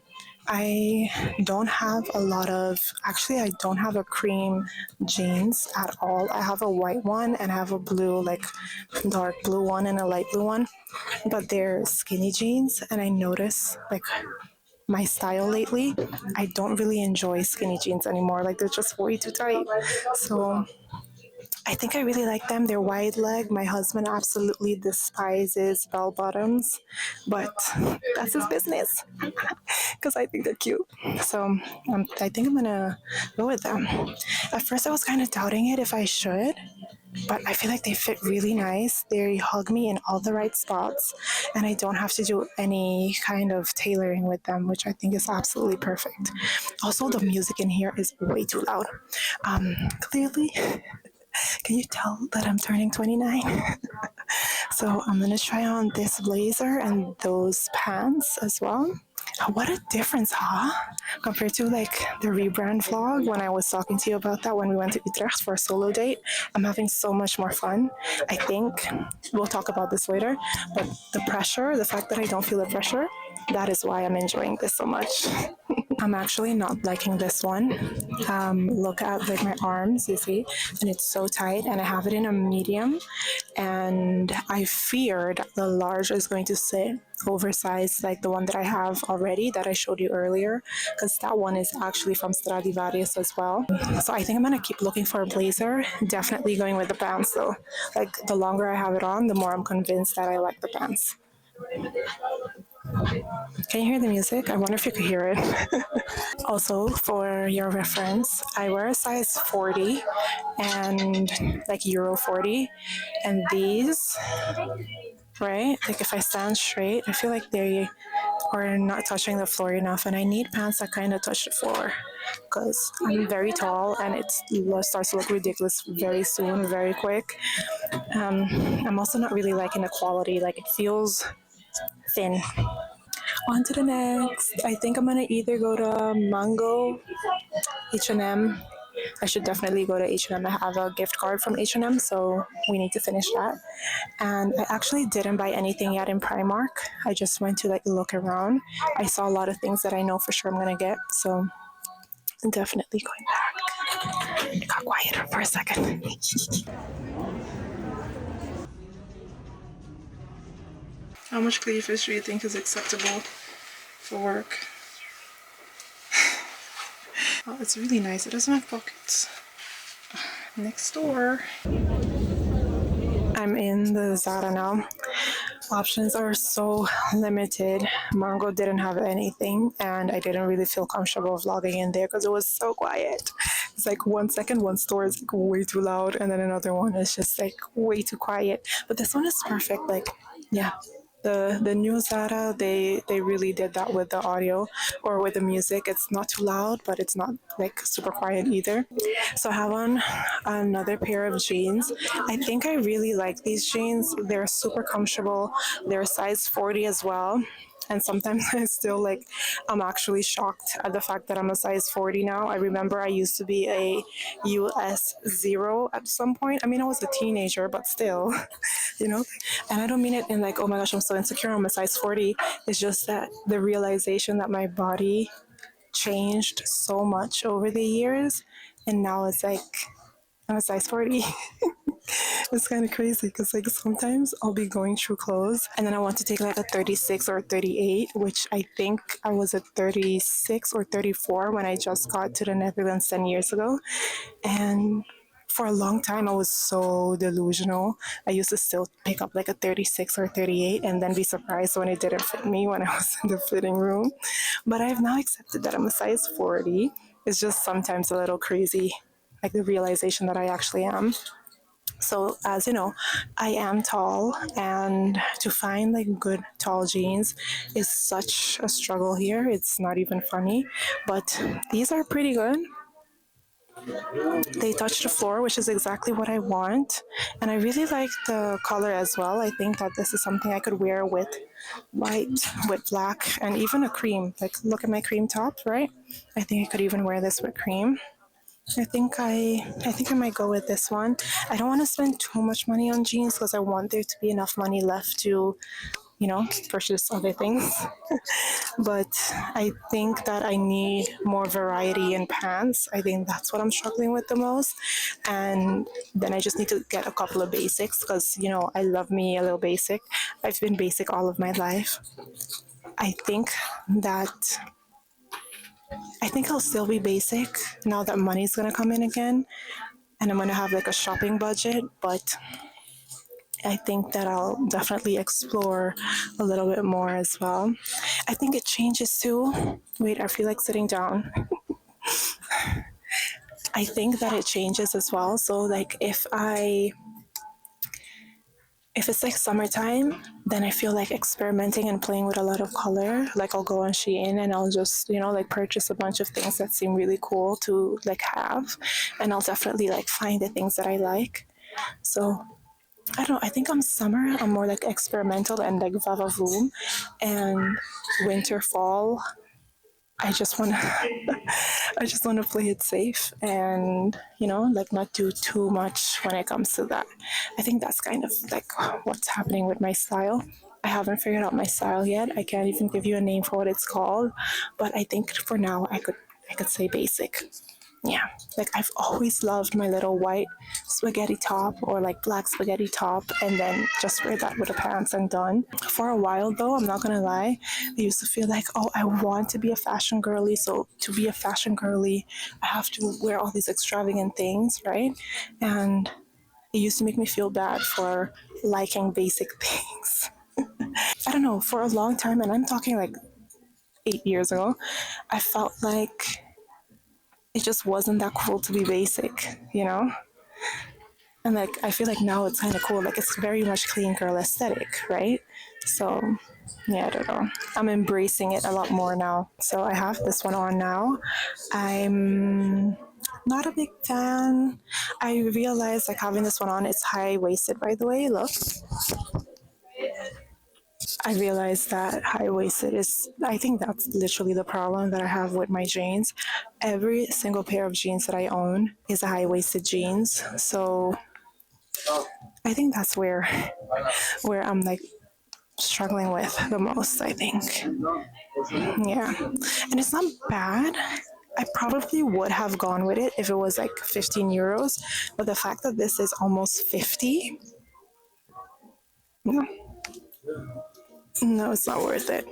I don't have I don't have a cream jeans at all. I have a white one and I have a blue, like dark blue one and a light blue one, but they're skinny jeans. And I notice like my style lately, I don't really enjoy skinny jeans anymore. Like they're just way too tight. So I think I really like them. They're wide leg. My husband absolutely despises bell bottoms, but that's his business because I think they're cute. So I think I'm gonna go with them. At first, I was kind of doubting it if I should, but I feel like they fit really nice. They hug me in all the right spots, and I don't have to do any kind of tailoring with them, which I think is absolutely perfect. Also, the music in here is way too loud. Clearly, can you tell that I'm turning 29? So I'm gonna try on this blazer and those pants as well. What a difference, huh? Compared to like the rebrand vlog when I was talking to you about that when we went to Utrecht for a solo date. I'm having so much more fun. I think we'll talk about this later, but the pressure, the fact that I don't feel the pressure, that is why I'm enjoying this so much. I'm actually not liking this one. Look at like my arms, you see, and it's so tight, and I have it in a medium, and I feared the large is going to sit oversized like the one that I have already that I showed you earlier, because that one is actually from Stradivarius as well. So I think I'm gonna keep looking for a blazer. Definitely going with the pants though. Like the longer I have it on, the more I'm convinced that I like the pants. Can you hear the music? I wonder if you could hear it. Also, for your reference, I wear a size 40 and like Euro 40, and these, right? Like if I stand straight, I feel like they are not touching the floor enough, and I need pants that kind of touch the floor because I'm very tall and it starts to look ridiculous very soon, very quick. I'm also not really liking the quality, like it feels thin. On to the next. I think I'm gonna either go to Mango, H&M. I should definitely go to H&M. I have a gift card from H&M, so we need to finish that. And I actually didn't buy anything yet in Primark. I just went to like look around. I saw a lot of things that I know for sure I'm gonna get, so I'm definitely going back. It got quieter for a second. How much cleavage do you think is acceptable for work? Oh, it's really nice. It doesn't have pockets. Next door. I'm in the Zara now. Options are so limited. Mango didn't have anything, and I didn't really feel comfortable vlogging in there because it was so quiet. It's like 1 second, one store is like way too loud, and then another one is just like way too quiet. But this one is perfect. Like, yeah, the new Zara, they really did that with the audio or with the music. It's not too loud, but it's not like super quiet either. So I have on another pair of jeans. I think I really like these jeans. They're super comfortable. They're size 40 as well. And sometimes I still like, I'm actually shocked at the fact that I'm a size 40 now. I remember I used to be a US 0 at some point. I mean, I was a teenager, but still, you know? And I don't mean it in like, oh my gosh, I'm so insecure, I'm a size 40. It's just that the realization that my body changed so much over the years. And now it's like, I'm a size 40. It's kind of crazy because like sometimes I'll be going through clothes and then I want to take like a 36 or 38, which I think I was a 36 or 34 when I just got to the Netherlands 10 years ago. And for a long time, I was so delusional. I used to still pick up like a 36 or 38 and then be surprised when it didn't fit me when I was in the fitting room. But I've now accepted that I'm a size 40. It's just sometimes a little crazy, like the realization that I actually am. So, as you know, I am tall, and to find like good tall jeans is such a struggle here. It's not even funny, but these are pretty good. They touch the floor, which is exactly what I want. And I really like the color as well. I think that this is something I could wear with white, with black, and even a cream. Like, look at my cream top, right? I think I could even wear this with cream. I think I might go with this one. I don't want to spend too much money on jeans because I want there to be enough money left to, purchase other things. But I think that I need more variety in pants. I think that's what I'm struggling with the most. And then I just need to get a couple of basics because, I love me a little basic. I've been basic all of my life. I think that I think I'll still be basic now that money's gonna come in again and I'm gonna have like a shopping budget, but I think that I'll definitely explore a little bit more as well. I think it changes too. Wait, I feel like sitting down. I think that it changes as well. So, like, if I if it's like summertime, then I feel like experimenting and playing with a lot of color. Like I'll go on Shein and I'll just, like purchase a bunch of things that seem really cool to like have. And I'll definitely like find the things that I like. So I don't know, I think I'm summer, I'm more like experimental and like vavavoom. And winter, fall, I just want to I just want to play it safe and like not do too much when it comes to that. I think that's kind of like what's happening with my style. I haven't figured out my style yet. I can't even give you a name for what it's called, but I think for now I could say basic. Yeah, like I've always loved my little white spaghetti top or like black spaghetti top, and then just wear that with the pants and done. For a while though, I'm not gonna lie, I used to feel like, oh, I want to be a fashion girly, so to be a fashion girly I have to wear all these extravagant things, right? And it used to make me feel bad for liking basic things. I don't know, for a long time, and I'm talking like 8 years ago, I felt like it just wasn't that cool to be basic. And like I feel like now it's kind of cool. Like it's very much clean girl aesthetic, right? So yeah, I don't know. I'm embracing it a lot more now. So I have this one on now. I'm not a big fan. I realized like having this one on, it's high waisted, by the way. Look. I realized that high waisted is, I think that's literally the problem that I have with my jeans. Every single pair of jeans that I own is a high waisted jeans. So I think that's where I'm like struggling with the most, I think. Yeah. And it's not bad. I probably would have gone with it if it was like 15 euros. But the fact that this is almost 50, no, no, it's not worth it.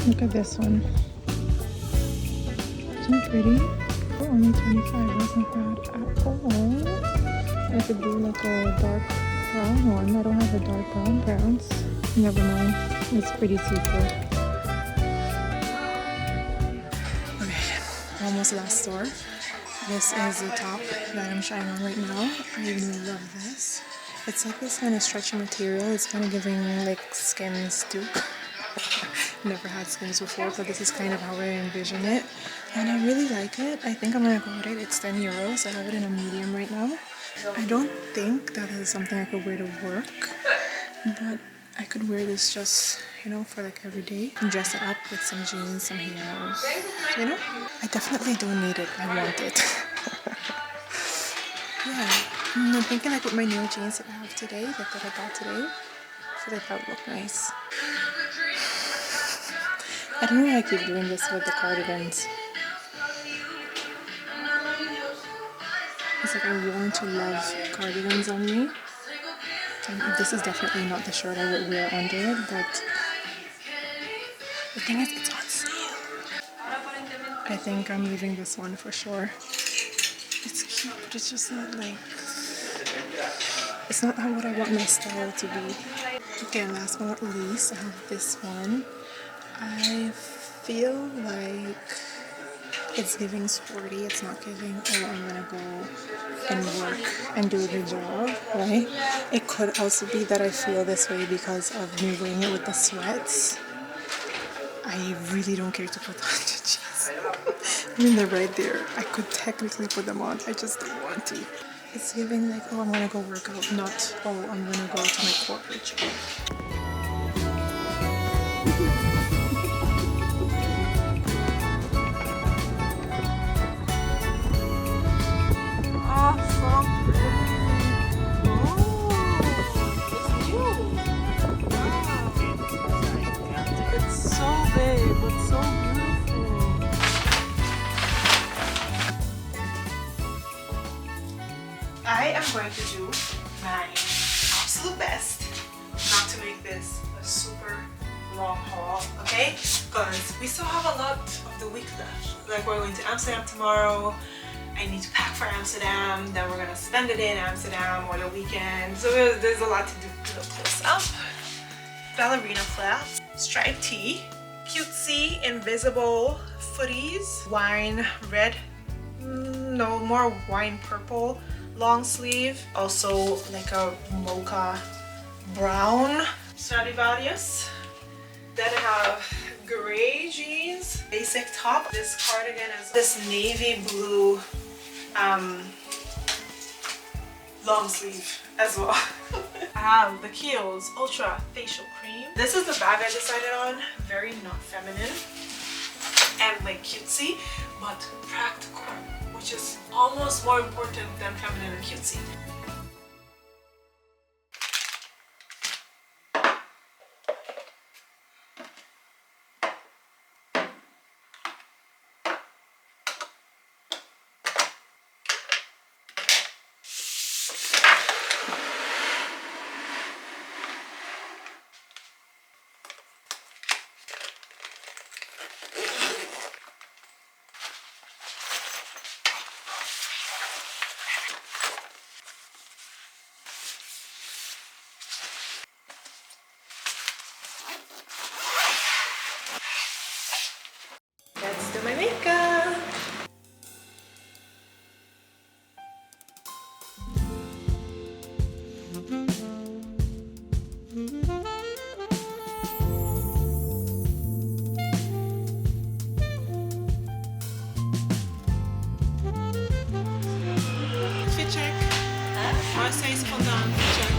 Look at this one. Isn't it pretty? For only 25 wasn't bad at all. I could do like a dark brown one. I don't have a dark browns. Never mind. It's pretty see-through. Okay, almost last store. This is the top that I'm trying on right now. I really love this. It's like this kind of stretchy material. It's kind of giving like Skims too. Never had Skims before, but this is kind of how I envision it. And I really like it. I think I'm gonna go with it. It's 10 euros. I have it in a medium right now. I don't think that is something I could wear to work, but I could wear this just, for like every day and dress it up with some jeans, some heels, I definitely don't need it. I want it. Yeah. And I'm thinking like with my new jeans that I have today, that I got today, I feel like that would look nice. I don't know why I keep doing this with the cardigans. It's like I want to love cardigans on me. And this is definitely not the shirt I would wear under it, but the thing is, it's on sale. I think I'm leaving this one for sure. It's cute, but it's just not like... It's not what I want my style to be. Okay, last but not least, I have this one. I feel like it's giving sporty. It's not giving, oh, I'm gonna go and work and do the job, right? It could also be that I feel this way because of me wearing it with the sweats. I really don't care to put on the jeans. I mean, they're right there. I could technically put them on. I just don't want to. It's giving like, oh, I'm gonna go work out, not, oh, I'm gonna go to my corporate job. It's so big, but so beautiful. I am going to do my absolute best not to make this a super long haul, okay? Because we still have a lot of the week left. Like, we're going to Amsterdam tomorrow. I need to pack for Amsterdam, then we're gonna spend it in Amsterdam or the weekend. So there's a lot to do. Look close up. Ballerina flats, striped tee, cutesy invisible footies, wine red, no, more wine purple, long sleeve, also like a mocha brown Stradivarius. Then I have gray jeans, basic top. This cardigan is this navy blue long sleeve as well. I have the Kiehl's Ultra Facial Cream. This is the bag I decided on. Very not feminine and like cutesy, but practical, which is almost more important than feminine and cutesy. Let's do my makeup. Fit check. Waar zij is vandaan? Fit check.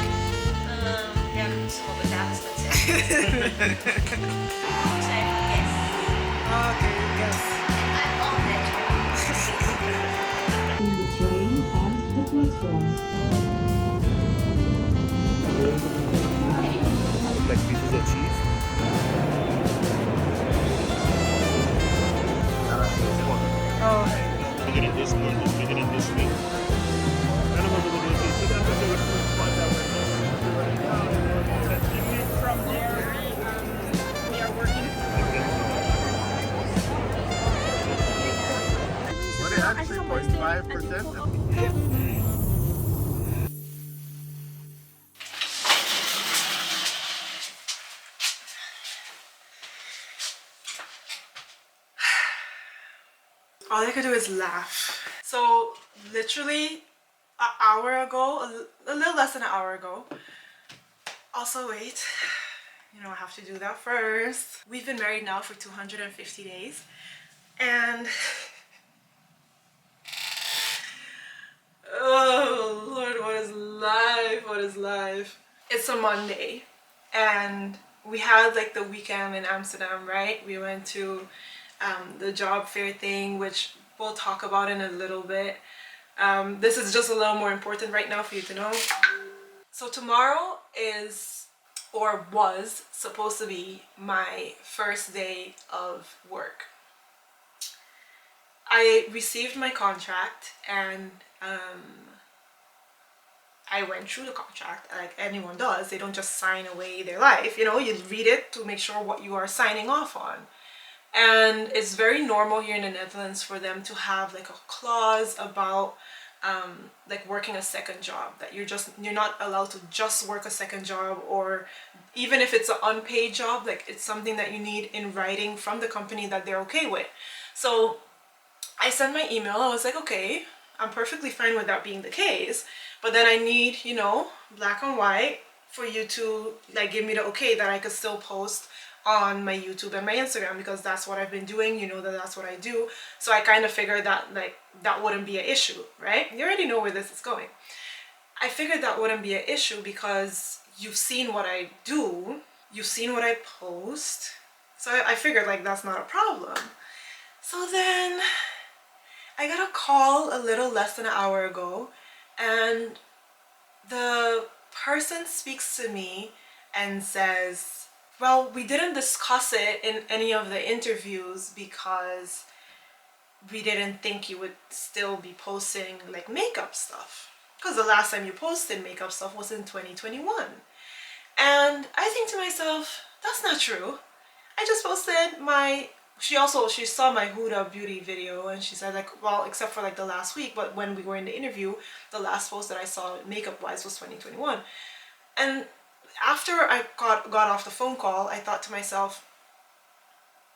Ja, sommige dames dat zeggen. Ik zei yes. Okay, yes. I'm all natural. In the train and the platform. Like pieces of cheese. Oh. Put it in this one, just put it in this way. I don't know what it is. But that's what they would find that way. From there, we are working. What it actually 0.5%? All I could do is laugh. So literally an hour ago, a little less than an hour ago. Also wait, you know I have to do that first. We've been married now for 250 days and oh Lord, what is life? What is life? It's a Monday and we had like the weekend in Amsterdam, right? We went to the job fair thing, which we'll talk about in a little bit. This is just a little more important right now for you to know. So tomorrow is, or was, supposed to be my first day of work. I received my contract and I went through the contract like anyone does. They don't just sign away their life, you know, you read it to make sure what you are signing off on. And it's very normal here in the Netherlands for them to have like a clause about like working a second job, that you're not allowed to just work a second job, or even if it's an unpaid job, like it's something that you need in writing from the company that they're okay with. So I sent my email. I was like, okay, I'm perfectly fine with that being the case, but then I need, you know, black and white for you to like give me the okay that I could still post on my YouTube and my Instagram, because that's what I've been doing, you know, that's what I do. So I kind of figured that like that wouldn't be an issue, right? You already know where this is going. I figured that wouldn't be an issue because you've seen what I do, you've seen what I post, so I figured like that's not a problem. So then I got a call a little less than an hour ago, and the person speaks to me and says, well, we didn't discuss it in any of the interviews because we didn't think you would still be posting like makeup stuff. because the last time you posted makeup stuff was in 2021. And I think to myself, that's not true. I just posted my, she saw my Huda beauty video, and she said like, well, except for like the last week, but when we were in the interview, the last post that I saw makeup wise was 2021. And after I got off the phone call, I thought to myself,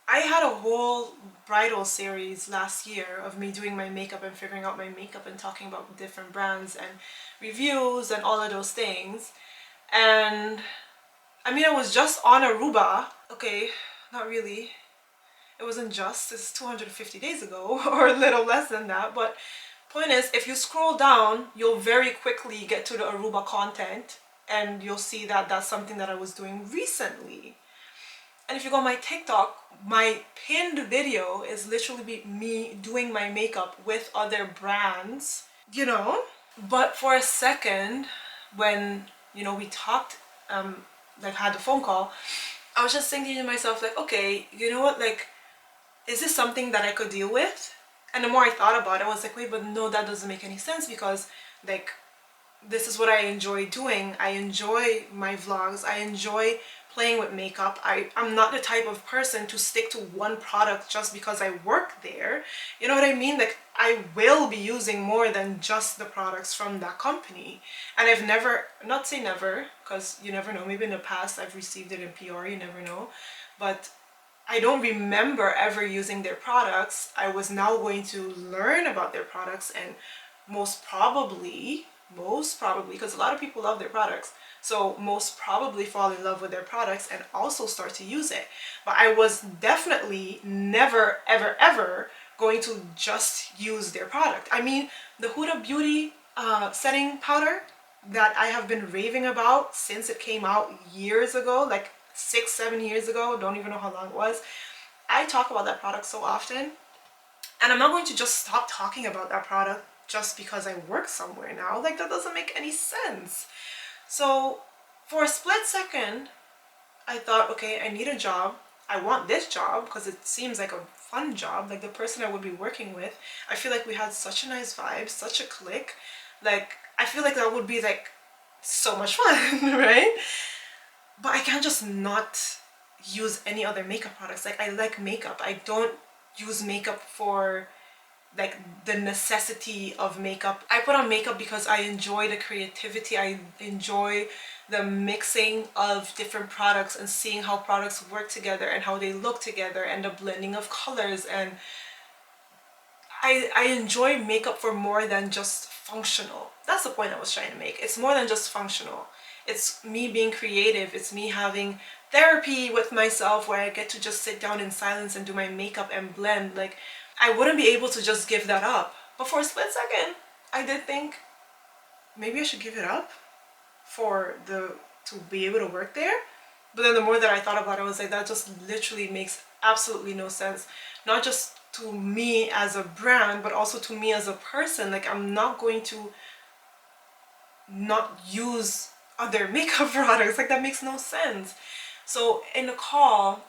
I had a whole bridal series last year of me doing my makeup and figuring out my makeup and talking about different brands and reviews and all of those things. And I mean, I was just on Aruba. Okay, not really. It wasn't just, it's 250 days ago or a little less than that. But point is, if you scroll down, you'll very quickly get to the Aruba content and you'll see that that's something that I was doing recently. And if you go on my TikTok, my pinned video is literally me doing my makeup with other brands, you know? But for a second, when, you know, we talked, like had the phone call, I was just thinking to myself like, okay, you know what, like, is this something that I could deal with? And the more I thought about it, I was like, wait, but no, that doesn't make any sense, because like, this is what I enjoy doing. I enjoy my vlogs. I enjoy playing with makeup. I'm not the type of person to stick to one product just because I work there. You know what I mean? Like, I will be using more than just the products from that company. And I've never, not say never, because you never know, maybe in the past I've received it in PR, you never know. But I don't remember ever using their products. I was now going to learn about their products and most probably, because a lot of people love their products, so most probably fall in love with their products and also start to use it. But I was definitely never, ever, ever going to just use their product. I mean, the Huda Beauty setting powder that I have been raving about since it came out years ago, like 6-7 years ago, don't even know how long it was. I talk about that product so often, and I'm not going to just stop talking about that product just because I work somewhere now. Like, that doesn't make any sense. So for a split second, I thought, okay, I need a job. I want this job because it seems like a fun job. Like, the person I would be working with, I feel like we had such a nice vibe, such a click. Like, I feel like that would be like so much fun, right? But I can't just not use any other makeup products. Like, I like makeup. I don't use makeup for like the necessity of makeup. I put on makeup because I enjoy the creativity. I enjoy the mixing of different products and seeing how products work together and how they look together and the blending of colors. And I enjoy makeup for more than just functional. That's the point I was trying to make. It's more than just functional. It's me being creative. It's me having therapy with myself where I get to just sit down in silence and do my makeup and blend. Like, I wouldn't be able to just give that up. But for a split second, I did think maybe I should give it up to be able to work there. But then the more that I thought about it, I was like, that just literally makes absolutely no sense. Not just to me as a brand, but also to me as a person. Like, I'm not going to not use other makeup products. Like, that makes no sense. So in the call,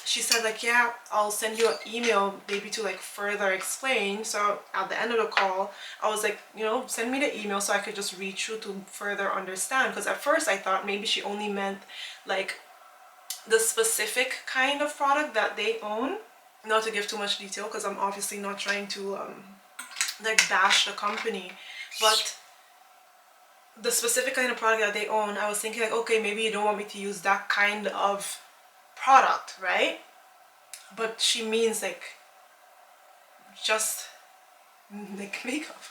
she said like, yeah, I'll send you an email maybe to like further explain. So at the end of the call, I was like, you know, send me the email so I could just read through to further understand. Because at first I thought maybe she only meant like the specific kind of product that they own. Not to give too much detail, because I'm obviously not trying to like bash the company, but the specific kind of product that they own, I was thinking like, okay, maybe you don't want me to use that kind of product, right? But she means like just like makeup,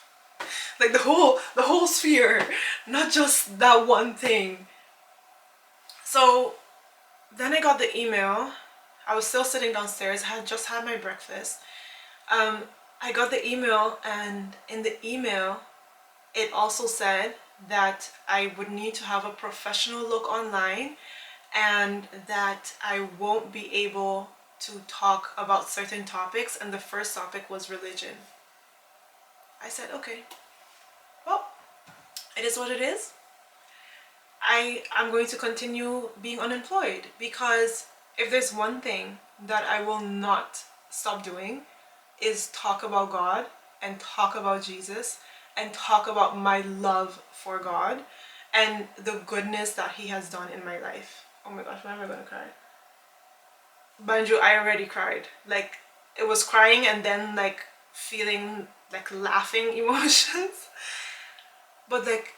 like the whole sphere, not just that one thing. So then I got the email. I was still sitting downstairs. I had just had my breakfast. I got the email, and in the email it also said that I would need to have a professional look online and that I won't be able to talk about certain topics, and the first topic was religion. I said, okay, well, it is what it is. I'm going to continue being unemployed, because if there's one thing that I will not stop doing is talk about God and talk about Jesus and talk about my love for God and the goodness that he has done in my life. Oh my gosh, why am I gonna cry? Banjo, I already cried. Like, it was crying and then like feeling like laughing emotions. But like,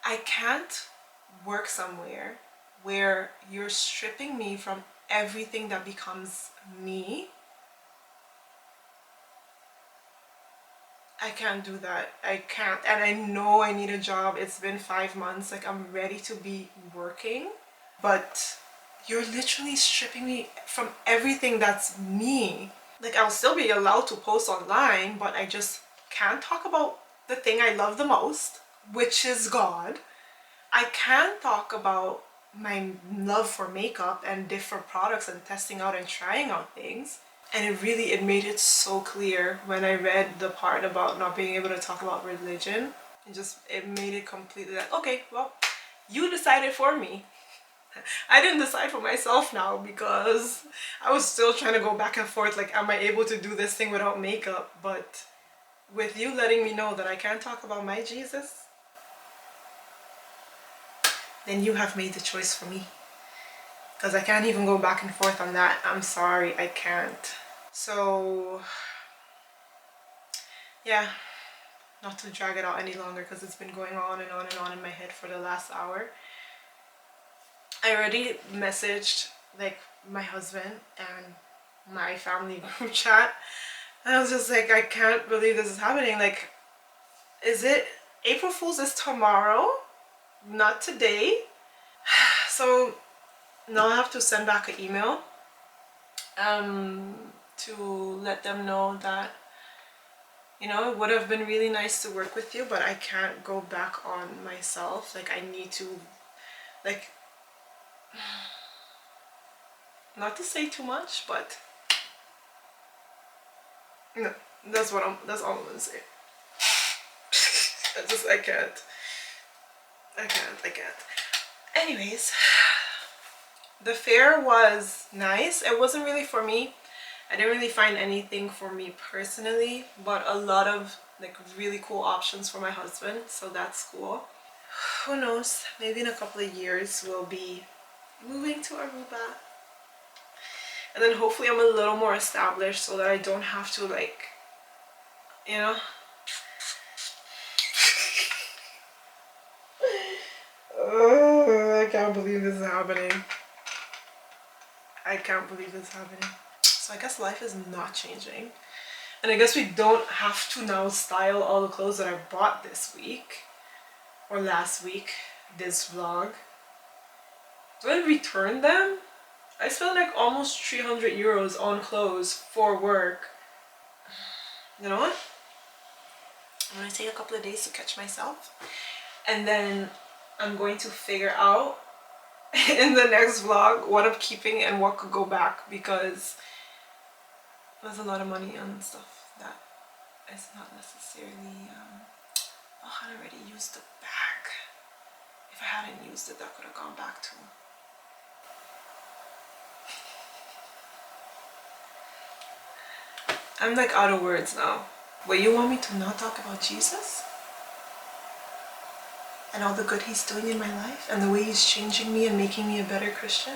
I can't work somewhere where you're stripping me from everything that becomes me. I can't do that. I can't. And I know I need a job. It's been 5 months. Like, I'm ready to be working. But you're literally stripping me from everything that's me. Like, I'll still be allowed to post online, but I just can't talk about the thing I love the most, which is God. I can't talk about my love for makeup and different products and testing out and trying out things. And it made it so clear when I read the part about not being able to talk about religion. It made it completely like, okay, well, you decided for me. I didn't decide for myself now, because I was still trying to go back and forth, like, am I able to do this thing without makeup? But with you letting me know that I can't talk about my Jesus, then you have made the choice for me. Because I can't even go back and forth on that. I'm sorry, I can't. So, yeah, not to drag it out any longer, because it's been going on and on and on in my head for the last hour. I already messaged like my husband and my family group chat, and I was just like, I can't believe this is happening. Like, is it April Fool's is tomorrow, not today? So now I have to send back an email to let them know that, you know, it would have been really nice to work with you, but I can't go back on myself. Like, I need to, like, not to say too much, but no, that's all I'm gonna say. I can't. Anyways, the fair was nice. It wasn't really for me. I didn't really find anything for me personally, but a lot of like really cool options for my husband, so that's cool. Who knows, maybe in a couple of years we'll be moving to Aruba, and then hopefully I'm a little more established so that I don't have to, like, you know. I can't believe this is happening. I can't believe this is happening. So I guess life is not changing. And I guess we don't have to now style all the clothes that I bought this week or last week, this vlog. Do I return them? I spent like almost 300 euros on clothes for work. You know what? I'm gonna take a couple of days to catch myself, and then I'm going to figure out in the next vlog what I'm keeping and what could go back, because there's a lot of money on stuff that is not necessarily oh, I already used the bag. If I hadn't used it, that could have gone back too. I'm like out of words now. But you want me to not talk about Jesus? And all the good he's doing in my life? And the way he's changing me and making me a better Christian?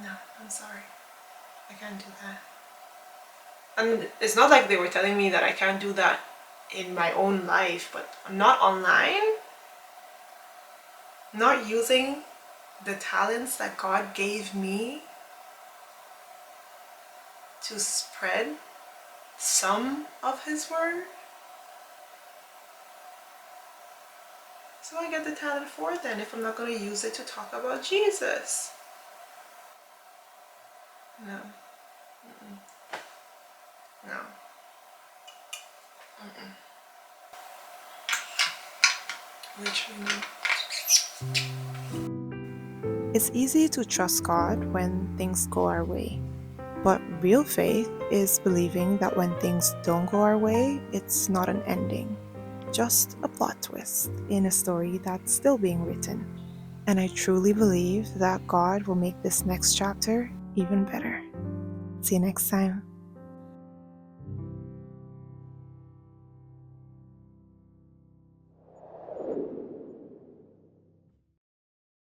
No, I'm sorry. I can't do that. And it's not like they were telling me that I can't do that in my own life, but not online. Not using the talents that God gave me to spread some of his word. So I get the talent for then, if I'm not going to use it to talk about Jesus. No. Mm-mm. No. Mm-mm. Literally no. It's easy to trust God when things go our way. But real faith is believing that when things don't go our way, it's not an ending, just a plot twist in a story that's still being written. And I truly believe that God will make this next chapter even better. See you next time.